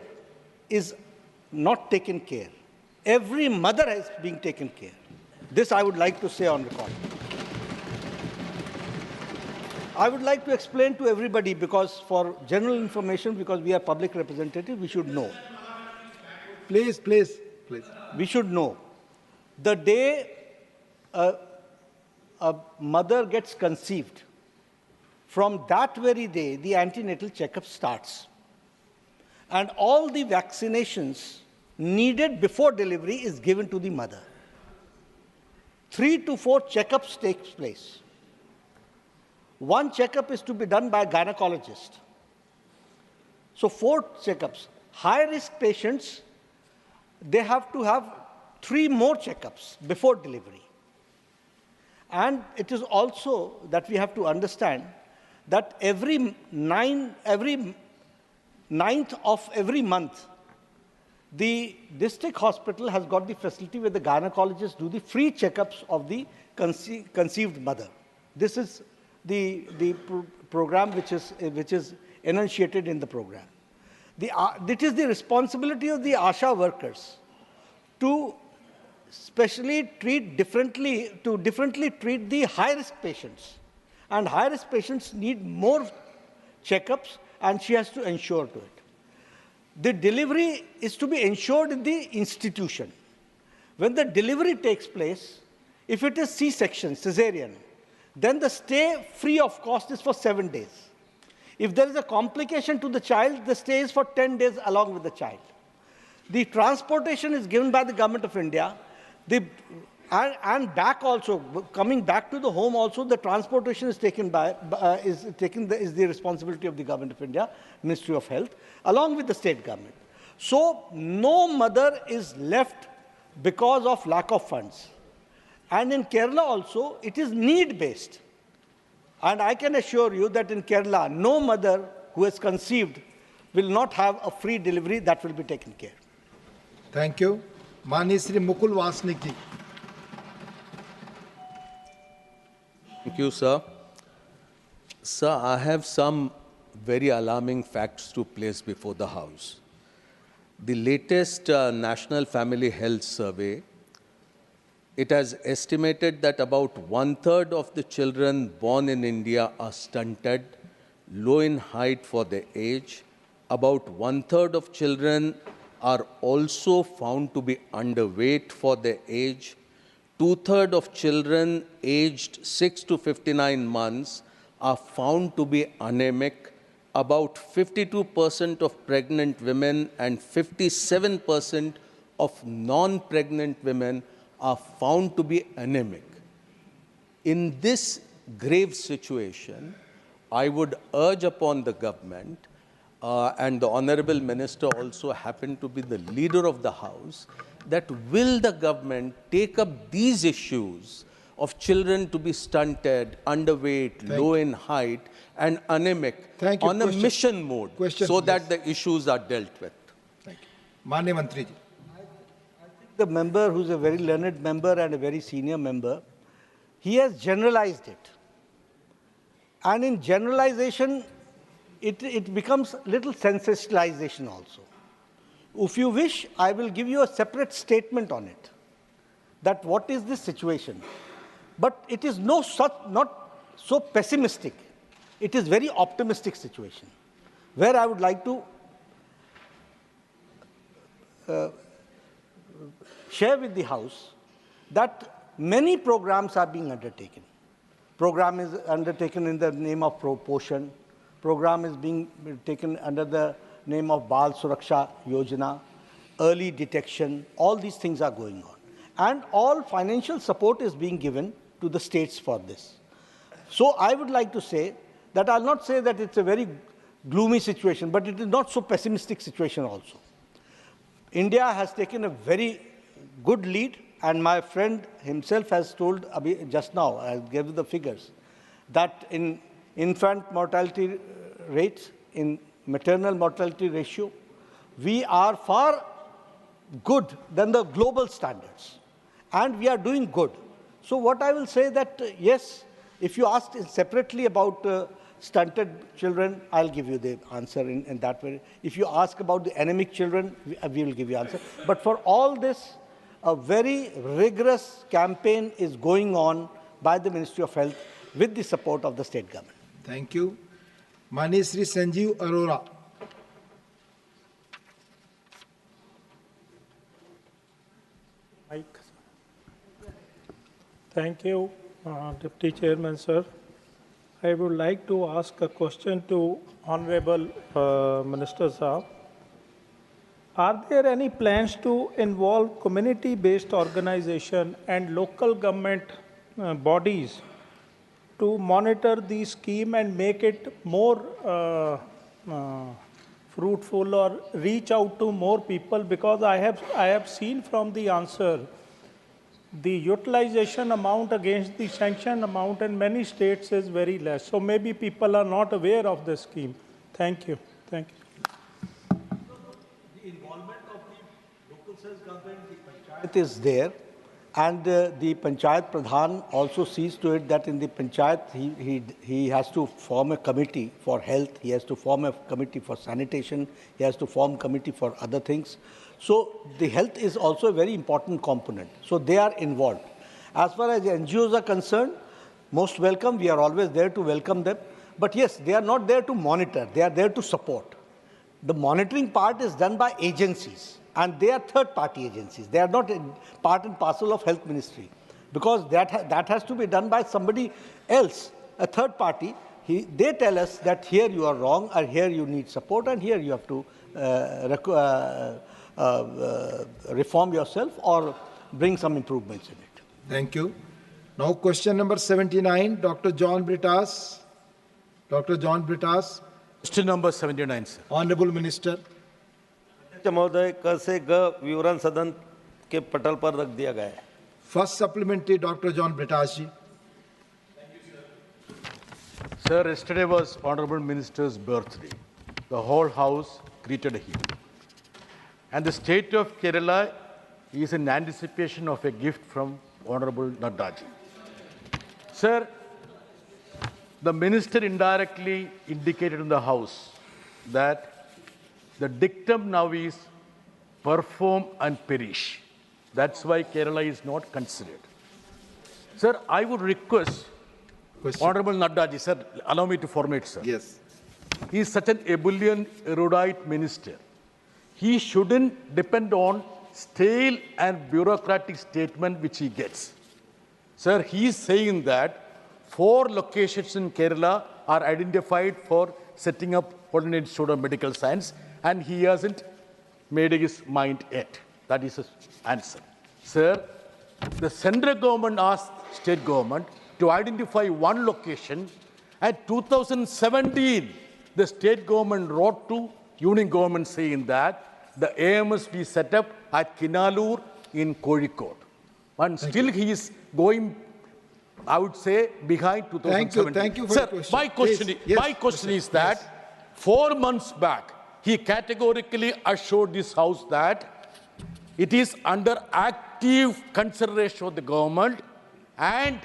is not taken care. Every mother is being taken care. This I would like to say on record. I would like to explain to everybody, because for general information, because we are public representatives, we should know. Please, please, please. We should know. The day a mother gets conceived, from that very day, the antenatal checkup starts. And all the vaccinations needed before delivery is given to the mother. 3 to 4 checkups takes place. 1 checkup is to be done by a gynecologist. So 4 checkups. High-risk patients, they have to have 3 more checkups before delivery. And it is also that we have to understand that every 9th of every month, the district hospital has got the facility where the gynecologists do the free checkups of the conceived mother. This is the program which is enunciated in the program. It is the responsibility of the ASHA workers to specially treat differently treat the high-risk patients. And high-risk patients need more checkups, and she has to ensure to it. The delivery is to be ensured in the institution. When the delivery takes place, if it is C-section, cesarean, then the stay free of cost is for 7 days. If there is a complication to the child, the stay is for 10 days along with the child. The transportation is given by the Government of India. And back also, coming back to the home also, the transportation is taken is the responsibility of the Government of India, Ministry of Health, along with the state government. So no mother is left because of lack of funds. And in Kerala also, it is need-based. And I can assure you that in Kerala, no mother who has conceived will not have a free delivery. That will be taken care. Thank you. Mani Shri Mukul Vasnik ji. Thank you, sir. Sir, I have some very alarming facts to place before the House. The latest National Family Health Survey, it has estimated that about 1/3 of the children born in India are stunted, low in height for their age. About 1/3 of children are also found to be underweight for their age. 2/3 of children aged 6 to 59 months are found to be anemic, about 52% of pregnant women and 57% of non-pregnant women are found to be anemic. In this grave situation, I would urge upon the government, and the Honorable Minister also happened to be the leader of the House, that will the government take up these issues of children to be stunted, underweight, low in height, and anemic on a mission mode so that the issues are dealt with. Thank you. Manya Mantri ji. The member, who's a very learned member and a very senior member, he has generalized it. And in generalization, it becomes little sensationalization also. If you wish, I will give you a separate statement on it, that what is this situation. But it is not so pessimistic. It is very optimistic situation, where I would like to share with the House that many programs are being undertaken. Program is undertaken in the name of Poshan. Program is being taken under the name of Bal Suraksha Yojana, early detection. All these things are going on. And all financial support is being given to the states for this. So I would like to say that I'll not say that it's a very gloomy situation, but it is not so pessimistic situation also. India has taken a very good lead, and my friend himself has told just now, I gave the figures, that in infant mortality rates, in maternal mortality ratio, we are far good than the global standards, and we are doing good. So what I will say that, yes, if you ask separately about stunted children, I'll give you the answer in that way. If you ask about the anemic children, we will give you answer. But for all this, a very rigorous campaign is going on by the Ministry of Health with the support of the state government. Thank you. Mani Sri Sanjeev Arora. Thank you, Deputy Chairman, sir. I would like to ask a question to Honorable Minister Saab. Are there any plans to involve community-based organization and local government bodies to monitor the scheme and make it more fruitful or reach out to more people? Because I have seen from the answer the utilization amount against the sanction amount in many states is very less. So maybe people are not aware of the scheme. Thank you. Thank you. The involvement of the local self-government, the panchayat is there, and the panchayat pradhan also sees to it that in the panchayat he has to form a committee for health, he has to form a committee for sanitation, he has to form a committee for other things. So the health is also a very important component. So they are involved. As far as the NGOs are concerned, most welcome. We are always there to welcome them. But yes, they are not there to monitor. They are there to support. The monitoring part is done by agencies, and they are third-party agencies. They are not part and parcel of Health Ministry, because that has to be done by somebody else, a third party. They tell us that here you are wrong, or here you need support, and here you have to reform yourself or bring some improvements in it. Thank you. Now question number 79, Dr. John Britas. Dr. John Britas. Question number 79, sir. Honorable Minister. महोदय, क से ग विवरण सदन के पटल पर रख दिया गया है. First supplementary, Dr. John Britas ji. Sir, yesterday was Honorable Minister's birthday. The whole House greeted him. And the state of Kerala is in anticipation of a gift from Honorable Nadda ji. Sir, the minister indirectly indicated in the House that the dictum now is perform and perish. That's why Kerala is not considered. Sir, I would request Honorable Nadda ji, sir, allow me to formate, sir. Yes. He is such an ebullient, erudite minister. He shouldn't depend on stale and bureaucratic statement which he gets. Sir, he is saying that 4 locations in Kerala are identified for setting up All India Institute of Medical Science, and he hasn't made his mind yet. That is his answer. Sir, the central government asked state government to identify one location. At 2017, the state government wrote to union government saying that the AMS be set up at Kinalur in Kozhikode. And still he is going, I would say, behind 2017. Thank you for Sir, your question. My question is that 4 months back, he categorically assured this House that it is under active consideration of the government and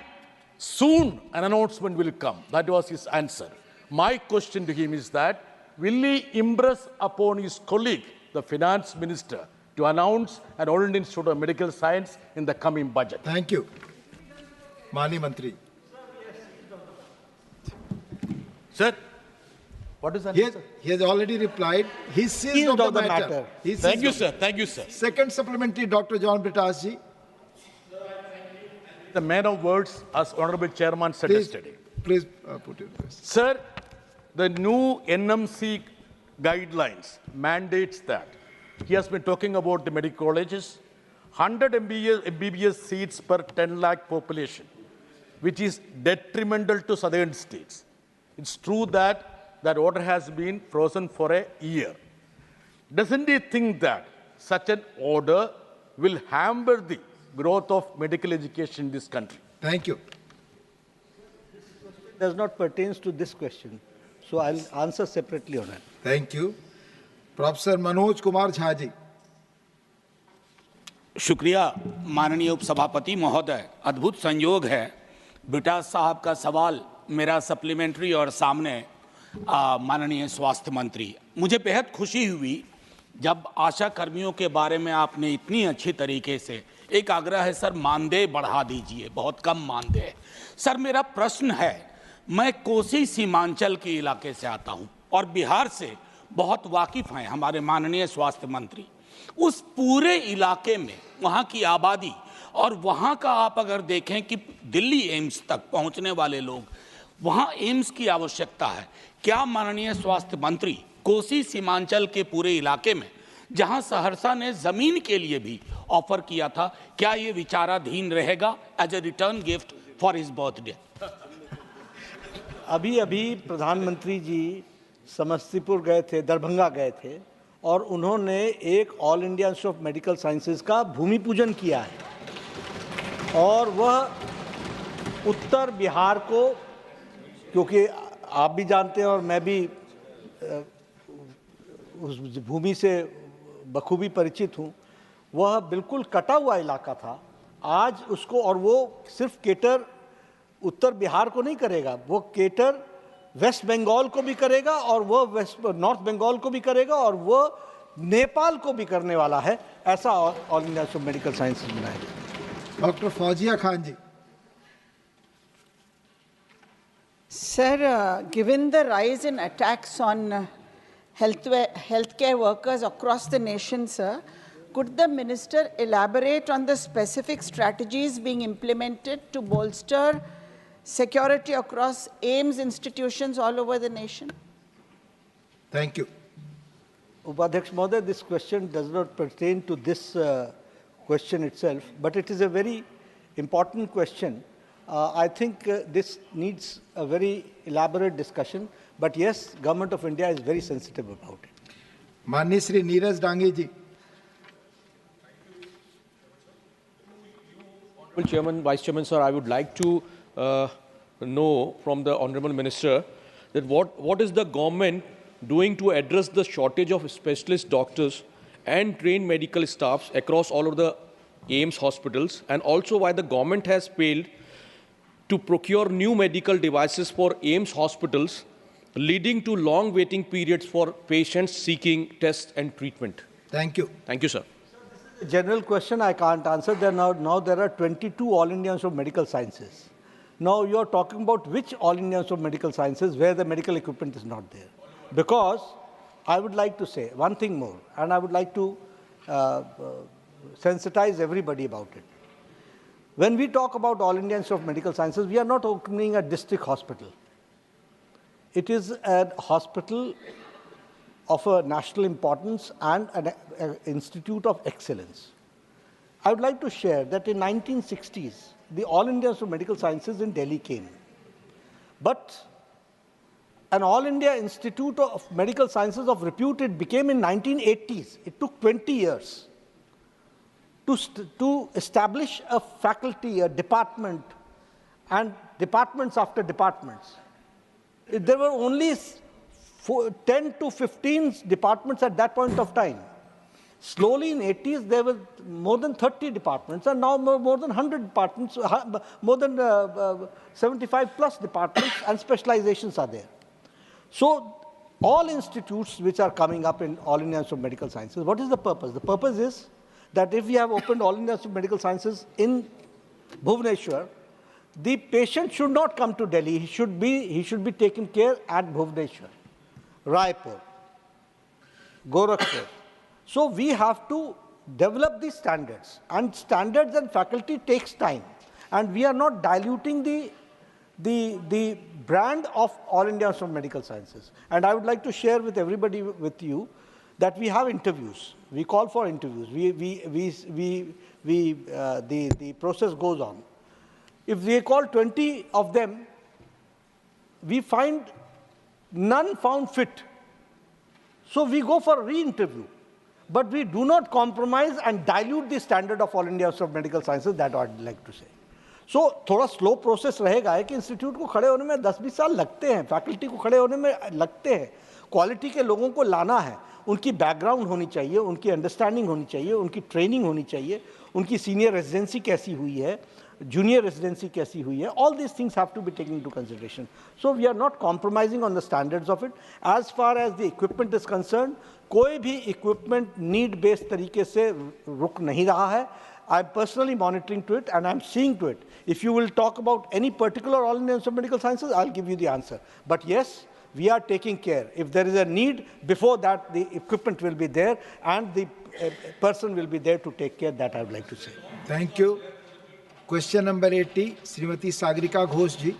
soon an announcement will come. That was his answer. My question to him is that, will he impress upon his colleague, the finance minister, to announce an All India Institute of Medical Science in the coming budget? Thank you. Mani Mantri. Sir, what is that? He has already replied. He seized of the matter. Thank you, sir. Thank you, sir. Second supplementary, Dr. John Britas ji. The man of words, as Honorable Chairman said yesterday. Please put your question. Sir, the new NMC guidelines mandates that. He has been talking about the medical colleges, 100 MBBS seats per 10 lakh population, which is detrimental to southern states. It's true that that order has been frozen for a year. Doesn't he think that such an order will hamper the growth of medical education in this country? Thank you. Does not pertain to this question, so I'll answer separately on it. Thank you. Professor Manoj Kumar Jha ji. शुक्रिया माननीय उपसभापति महोदय। अद्भुत संयोग है, ब्रिटास साहब का सवाल मेरा सप्लीमेंट्री और सामने माननीय स्वास्थ्य मंत्री। मुझे बेहद खुशी हुई जब आशा कर्मियों के बारे में आपने इतनी अच्छी तरीके से, एक आग्रह है सर, मानदेय बढ़ा दीजिए, बहुत कम मानदेय है। सर मेरा प्रश्न है, मैं कोसी सीमांचल के इलाके से आता हूं और बिहार से बहुत वाकिफ हैं हमारे माननीय स्वास्थ्य मंत्री। उस पूरे इलाके में वहाँ की आबादी और वहाँ का आप अगर देखें कि दिल्ली एम्स तक पहुँचने वाले लोग, वहाँ एम्स की आवश्यकता है। क्या माननीय स्वास्थ्य मंत्री कोसी सीमांचल के पूरे इलाके में, जहाँ सहरसा ने जमीन के लिए भी ऑफर किया था, क्या ये विचाराधीन रहेगा as a return gift for his birthday? अभी प्रधानमंत्री जी समस्तीपुर गए थे, दरभंगा गए थे और उन्होंने एक all India Institute of Medical sciences का भूमि पूजन किया है। और वह उत्तर बिहार को, क्योंकि आप भी जानते हैं और मैं भी उस भूमि से बखूबी परिचित हूँ, वह बिल्कुल कटा हुआ इलाका था। आज उसको, और वो सिर्फ केटर उत्तर बिहार को नहीं करेगा, वो केटर वेस्ट बंगाल को भी करेगा और वो नॉर्थ बंगाल को भी करेगा और वो नेपाल को भी करने वाला है। ऐसा All India Institute of Medical Sciences बनाएगा। Doctor Fauzia Khan ji. Sir, given the rise in attacks on healthcare workers across the nation, sir, could the minister elaborate on the specific strategies being implemented to bolster security across AIIMS institutions all over the nation? Thank you. Upadhyaksh Mahoday, this question does not pertain to this question itself, but it is a very important question. I think this needs a very elaborate discussion, but yes, Government of India is very sensitive about it. Mani Shri Neeraj Dange ji. Honorable Chairman, Vice Chairman, sir, I would like to know from the Honorable Minister that what is the government doing to address the shortage of specialist doctors and trained medical staffs across all of the AIIMS hospitals, and also why the government has failed to procure new medical devices for AIIMS hospitals, leading to long waiting periods for patients seeking tests and treatment. Thank you. Thank you, sir. General question I can't answer. Now there are 22 All India Institute of Medical Sciences. Now you are talking about which All India Institute of Medical Sciences where the medical equipment is not there. Because I would like to say one thing more, and I would like to sensitize everybody about it. When we talk about All India Institute of Medical Sciences, we are not opening a district hospital. It is a hospital of a national importance and an institute of excellence. I would like to share that in 1960s, the All India Institute of Medical Sciences in Delhi came. But an All India Institute of Medical Sciences of repute it became in 1980s. It took 20 years to establish a faculty, a department, and departments after departments. There were only 10 to 15 departments at that point of time. Slowly in 80s, there were more than 30 departments, and now more than 100 departments, more than 75 plus departments and specializations are there. So all institutes which are coming up in All India Institute of Medical Sciences, what is the purpose? The purpose is that if we have opened All India Institute of Medical Sciences in Bhubaneswar, the patient should not come to Delhi. He should be taken care at Bhubaneswar, Raipur, Gorakhpur. So we have to develop these standards, and standards and faculty takes time, and we are not diluting the brand of All India Institute of Medical Sciences. And I would like to share with everybody, with you, that we have interviews. We call for interviews. The process goes on. If we call 20 of them, we find none found fit. So we go for a re-interview. But we do not compromise and dilute the standard of All India Institute of Medical Sciences, that I'd like to say. So थोड़ा slow process रहेगा है कि institute को खड़े होने में 10-20 साल लगते हैं, फैकल्टी को खड़े होने में लगते हैं, क्वालिटी के लोगों को लाना है, उनकी बैकग्राउंड होनी चाहिए, उनकी अंडरस्टैंडिंग होनी चाहिए, उनकी ट्रेनिंग होनी चाहिए, उनकी सीनियर रेजिडेंसी कैसी हुई है, junior residency कैसी हुई है, all these things have to be taken into consideration. So we are not compromising on the standards of it. As far as the equipment is concerned, कोई भी equipment need based तरीके से रुक नहीं रहा है. I am personally monitoring to it and I am seeing to it. If you will talk about any particular All India Institute of Medical Sciences, I'll give you the answer. But yes, we are taking care. If there is a need, before that the equipment will be there and the person will be there to take care. That I would like to say. Thank you. Question number 80, Srimati Sagarika Ghosh ji.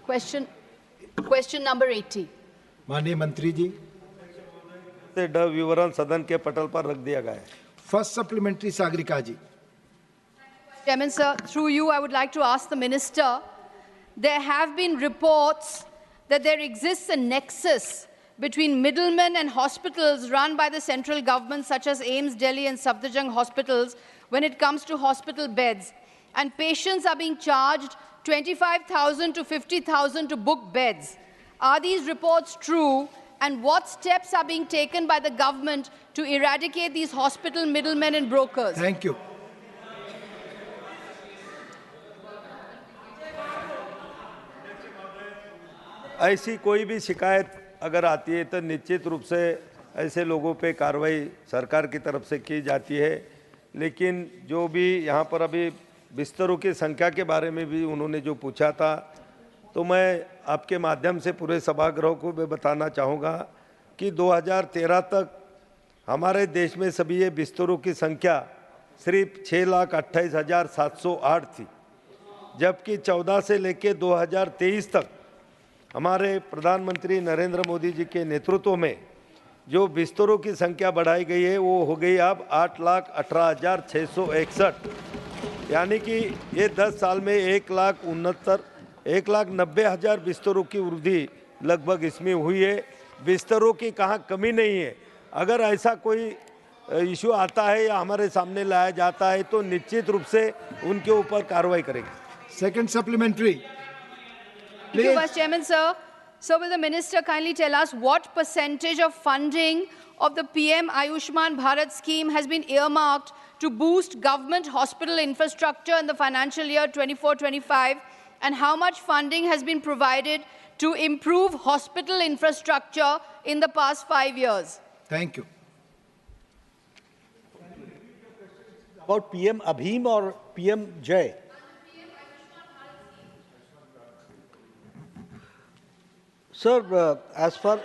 Question number 80. माननीय मंत्री जी, विवरण सदन के पटल पर रख दिया गया है. First supplementary, Sagarika ji. Chairman, sir, through you, I would like to ask the Minister, there have been reports that there exists a nexus between middlemen and hospitals run by the central government, such as AIIMS Delhi and Safdarjung hospitals, when it comes to hospital beds. And patients are being charged 25,000 to 50,000 to book beds. Are these reports true? And what steps are being taken by the government to eradicate these hospital middlemen and brokers? Thank you. ऐसी कोई भी शिकायत अगर आती है तो निश्चित रूप से ऐसे लोगों पे कार्रवाई सरकार की तरफ से की जाती है. लेकिन जो भी यहाँ पर अभी बिस्तरों की संख्या के बारे में भी उन्होंने जो पूछा था, तो मैं आपके माध्यम से पूरे सभागृह को भी बताना चाहूँगा कि 2013 तक हमारे देश में सभी ये बिस्तरों की संख्या सिर्फ 6,28,708 थी, जबकि 14 से लेकर 2023 तक हमारे प्रधानमंत्री नरेंद्र मोदी जी के नेतृत्व में जो बिस्तरों की संख्या बढ़ाई गई है वो हो गई अब 8,18,661, यानी कि ये 10 साल में 1,90,000 बिस्तरों की वृद्धि लगभग इसमें हुई है. बिस्तरों की कहाँ कमी नहीं है. अगर ऐसा कोई इशू आता है या हमारे सामने लाया जाता है तो निश्चित रूप से उनके ऊपर कार्रवाई करेंगे. Second supplementary. Thank you, Vice Chairman, sir. So will the Minister kindly tell us what percentage of funding of the PM Ayushman Bharat scheme has been earmarked to boost government hospital infrastructure in the financial year 24-25, and how much funding has been provided to improve hospital infrastructure in the past 5 years? Thank you. About PM Abhim or PM Jai? Sir, as far...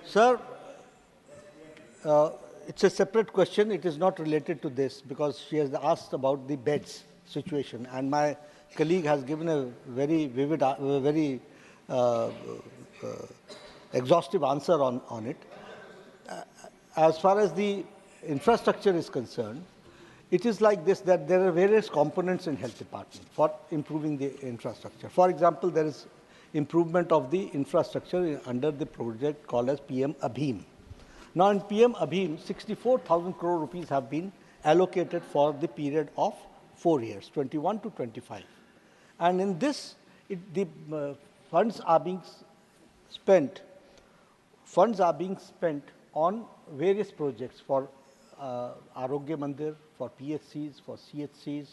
Sir, it's a separate question. It is not related to this because she has asked about the beds. situation, and my colleague has given a very vivid, very exhaustive answer on it. As far as the infrastructure is concerned, it is like this, that there are various components in health department for improving the infrastructure. For example, there is improvement of the infrastructure under the project called as PM Abhim. Now in PM Abhim, 64,000 crore rupees have been allocated for the period of 4 years, 21 to 25. And in this, the funds are being spent on various projects for Arogya Mandir, for PHCs, for CHCs,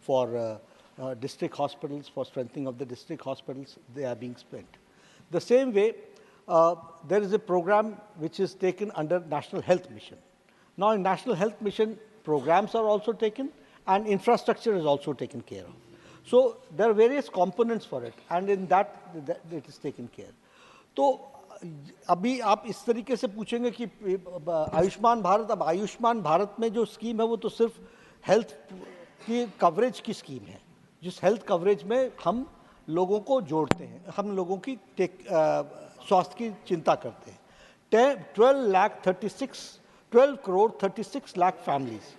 for district hospitals, for strengthening of the district hospitals. They are being spent. The same way, there is a program which is taken under National Health Mission. Now in National Health Mission, programs are also taken and infrastructure is also taken care of. So there are various components for it, and in that it is taken care. तो अभी आप इस तरीके से पूछेंगे कि आयुष्मान भारत, अब आयुष्मान भारत में जो स्कीम है वो तो सिर्फ हेल्थ की कवरेज की स्कीम है, जिस हेल्थ कवरेज में हम लोगों को जोड़ते हैं, हम लोगों की स्वास्थ्य की चिंता करते हैं. 12 crore 36 lakh families,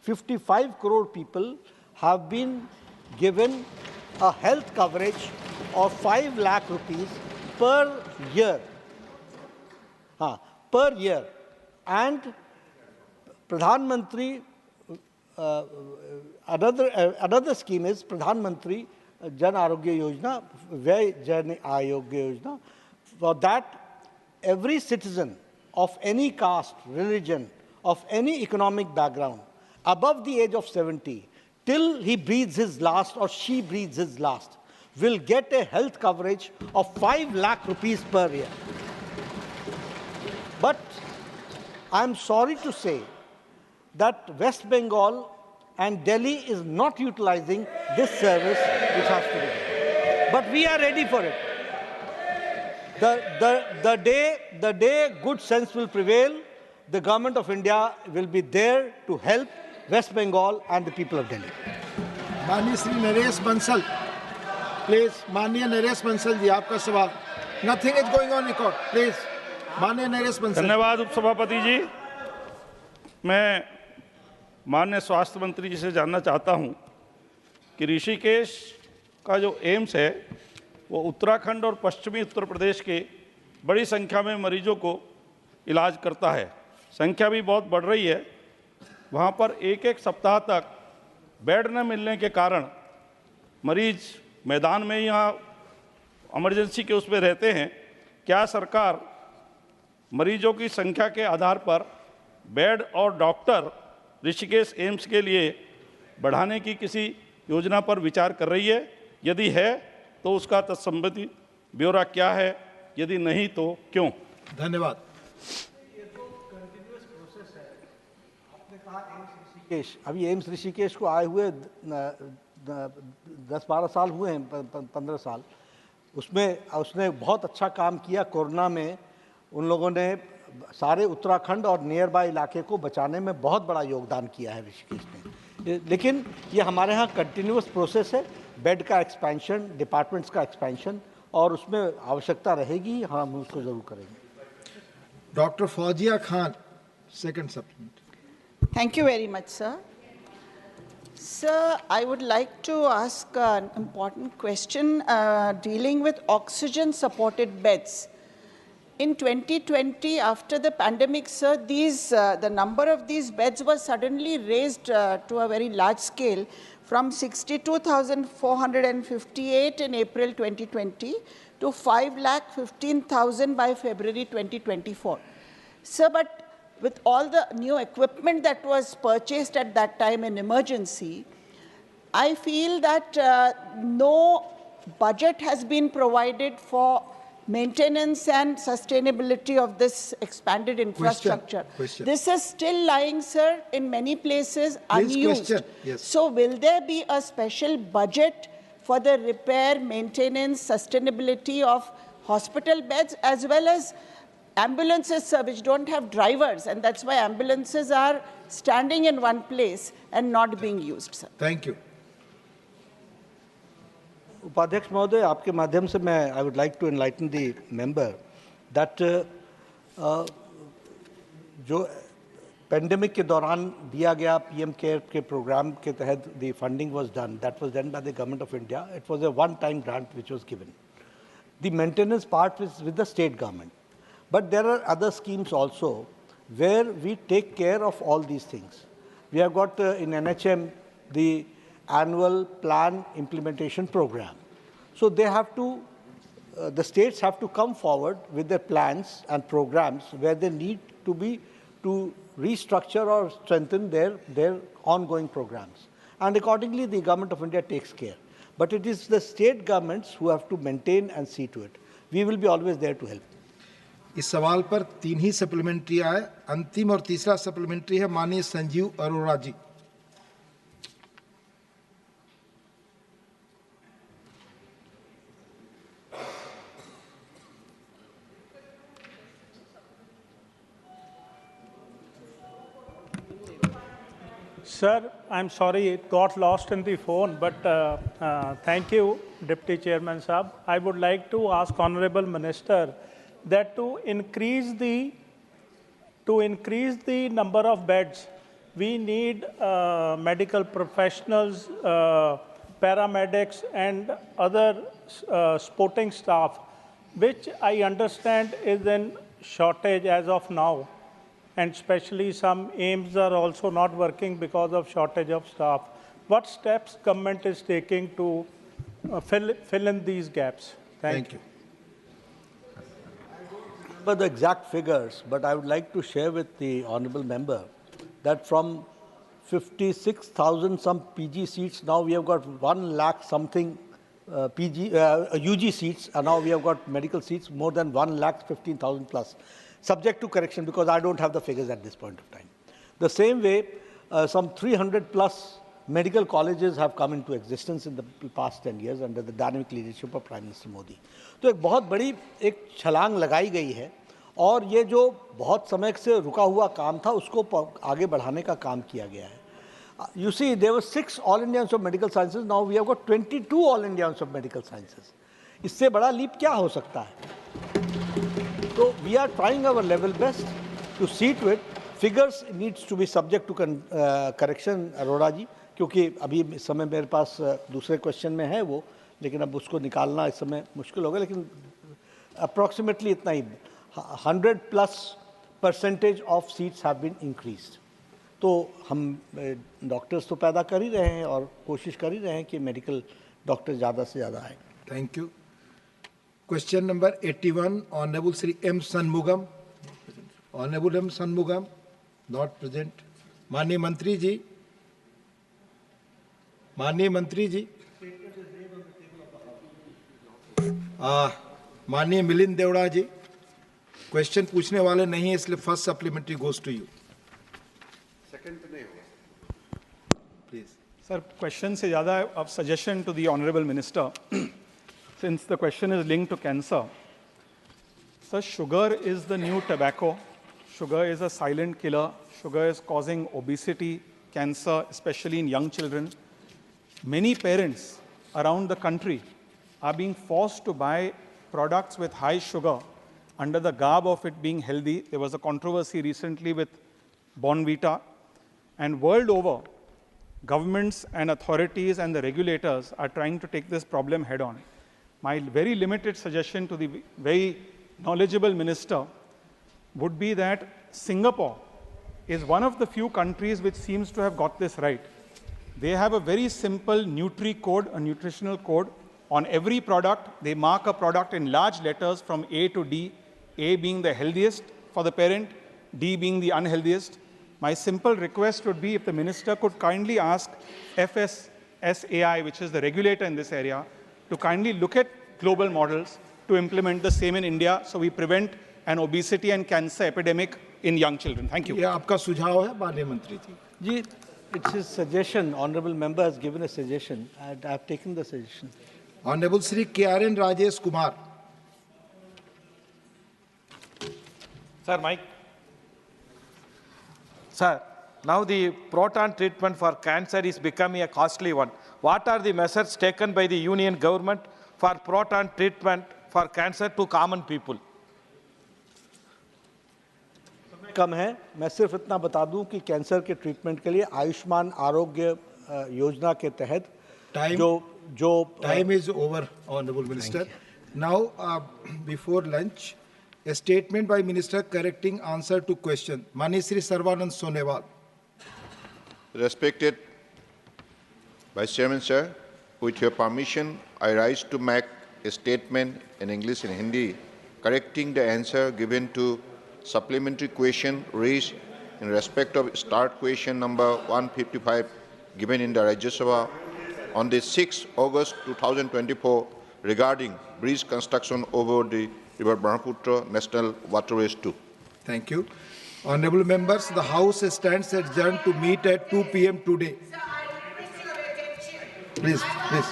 55 crore people have been given a health coverage of 5 lakh rupees per year. Per year. And Pradhan Mantri, another scheme is Pradhan Mantri Jan Arogya Yojana, Vyay Jan Arogya Yojana. For that, every citizen of any caste, religion, of any economic background, above the age of 70, till he breathes his last or she breathes his last, will get a health coverage of 5 lakh rupees per year. But I'm sorry to say that West Bengal and Delhi is not utilizing this service which has to be done. But we are ready for it. The day good sense will prevail, the government of India will be there to help West Bengal and the people of Delhi. माननीय Shri Naresh Bansal, please. माननीय नरेश बंसल जी, आपका सवाल. Nothing is going on record. Please. माननीय नरेश बंसल. धन्यवाद उपसभापति जी. मैं माननीय स्वास्थ्य मंत्री जी से जानना चाहता हूं कि ऋषिकेश का जो एम्स है वो उत्तराखंड और पश्चिमी उत्तर प्रदेश के बड़ी संख्या में मरीजों को इलाज करता है. संख्या भी बहुत बढ़ रही है. वहाँ पर एक सप्ताह तक बेड न मिलने के कारण मरीज मैदान में यहाँ इमरजेंसी के उसमें रहते हैं. क्या सरकार मरीजों की संख्या के आधार पर बेड और डॉक्टर ऋषिकेश एम्स के लिए बढ़ाने की किसी योजना पर विचार कर रही है? यदि है तो उसका तत्संबंधी ब्यौरा क्या है? यदि नहीं तो क्यों? धन्यवाद. अभी एम्स ऋषिकेश को आए हुए 10-12 साल हुए हैं, 15 साल. उसने बहुत अच्छा काम किया. कोरोना में उन लोगों ने सारे उत्तराखंड और नियर बाय इलाके को बचाने में बहुत बड़ा योगदान किया है ऋषिकेश ने. लेकिन ये हमारे यहाँ कंटिन्यूअस प्रोसेस है, बेड का एक्सपेंशन, डिपार्टमेंट्स का एक्सपेंशन, और उसमें आवश्यकता रहेगी, हम उसको जरूर करेंगे. Doctor Fauzia Khan, second supplement. Thank you very much, sir. Sir, I would like to ask an important question dealing with oxygen-supported beds. In 2020, after the pandemic, sir, the number of these beds was suddenly raised to a very large scale from 62,458 in April 2020 to 5,15,000 by February 2024. Sir, but with all the new equipment that was purchased at that time in emergency, I feel that no budget has been provided for maintenance and sustainability of this expanded infrastructure. Question. This is still lying, sir, in many places unused. Yes. So will there be a special budget for the repair, maintenance, sustainability of hospital beds as well as ambulances, sir, which don't have drivers, and that's why ambulances are standing in one place and not being used, sir? Thank you. उपाध्यक्ष महोदय, आपके माध्यम से मैं I would like to enlighten the member that जो pandemic के दौरान दिया गया पीएम केयर के प्रोग्राम के तहत the funding was done, that was done by the government of India. It was a one time grant which was given. The maintenance part is with the state government. But there are other schemes also where we take care of all these things. We have got in NHM the annual plan implementation program. So they have to, the states have to come forward with their plans and programs where they need to be to restructure or strengthen their ongoing programs. And accordingly, the government of India takes care. But it is the state governments who have to maintain and see to it. We will be always there to help. इस सवाल पर 3 ही supplementary आए. अंतिम और तीसरा supplementary है माननीय संजीव अरोड़ा जी. Sir, I'm sorry it got lost in the phone, but thank you, Deputy Chairman Saab. I would like to ask Honorable Minister that to increase the number of beds, we need medical professionals, paramedics, and other supporting staff, which I understand is in shortage as of now. And especially some AIMS are also not working because of shortage of staff. What steps government is taking to fill in these gaps? Thank you. I don't remember the exact figures, but I would like to share with the honourable member that from 56,000 some PG seats, now we have got 1 lakh something UG seats, and now we have got medical seats more than 1,15,000 plus. Subject to correction because I don't have the figures at this point of time. The same way, some 300 plus medical colleges have come into existence in the past 10 years under the dynamic leadership of Prime Minister Modi. तो एक बहुत बड़ी एक छलांग लगाई गई है और ये जो बहुत समय से रुका हुआ काम था उसको आगे बढ़ाने का काम किया गया है. You see, there were 6 All Indians of Medical Sciences. Now we have got 22 All Indians of Medical Sciences. इससे बड़ा लीप क्या हो सकता है? So we are trying our level best to see to it. Figures needs to be subject to correction, Arora जी, क्योंकि अभी इस समय मेरे पास दूसरे क्वेश्चन में है वो, लेकिन अब उसको निकालना इस समय मुश्किल होगा, लेकिन approximately इतना ही 100% of seats have been increased. तो हम डॉक्टर्स तो पैदा कर ही रहे हैं और कोशिश कर ही रहे हैं कि मेडिकल डॉक्टर ज़्यादा से ज़्यादा आए. Thank you. Question number 81, Honorable Sri M. Shanmugam. Honorable M. Shanmugam, not present. माननीय मंत्री जी. माननीय मंत्री जी. माननीय मिलिंद देवड़ा जी. क्वेश्चन पूछने वाले नहीं है, इसलिए first supplementary goes to you. Second तो नहीं होगा. प्लीज. सर, क्वेश्चन से ज़्यादा अब suggestion to the honourable minister. Since the question is linked to cancer, so sugar is the new tobacco. Sugar is a silent killer. Sugar is causing obesity, cancer, especially in young children. Many parents around the country are being forced to buy products with high sugar under the garb of it being healthy. There was a controversy recently with Bonvita. And world over, governments and authorities and the regulators are trying to take this problem head on. My very limited suggestion to the very knowledgeable minister would be that Singapore is one of the few countries which seems to have got this right. They have a very simple Nutri-code, a nutritional code. On every product, they mark a product in large letters from A to D, A being the healthiest for the parent, D being the unhealthiest. My simple request would be if the minister could kindly ask FSSAI, which is the regulator in this area, to kindly look at global models to implement the same in India so we prevent an obesity and cancer epidemic in young children. Thank you. ये आपका सुझाव है माननीय मंत्री जी. जी, it's his suggestion. Honorable member has given a suggestion and I have taken the suggestion. Honorable Sri KRN Rajesh Kumar. Sir, Mike. Sir, now the proton treatment for cancer is becoming a costly one. What are the measures taken by the union government for proton treatment for cancer to common people? कम है, मैं सिर्फ इतना बता दूं कि cancer के treatment के लिए आयुष्मान आरोग्य योजना के तहत time is over, Honorable Minister. Now, before lunch, a statement by Minister correcting answer to question. Mani Shri Sarvanand Sonewal. Respected Vice Chairman, sir, with your permission, I rise to make a statement in English and Hindi correcting the answer given to supplementary question raised in respect of start question number 155 given in the Rajya Sabha on the 6th August 2024 regarding bridge construction over the River Brahmaputra National Waterways 2. Thank you. Honorable members, the House stands adjourned to meet at 2 p.m. today. Please, please.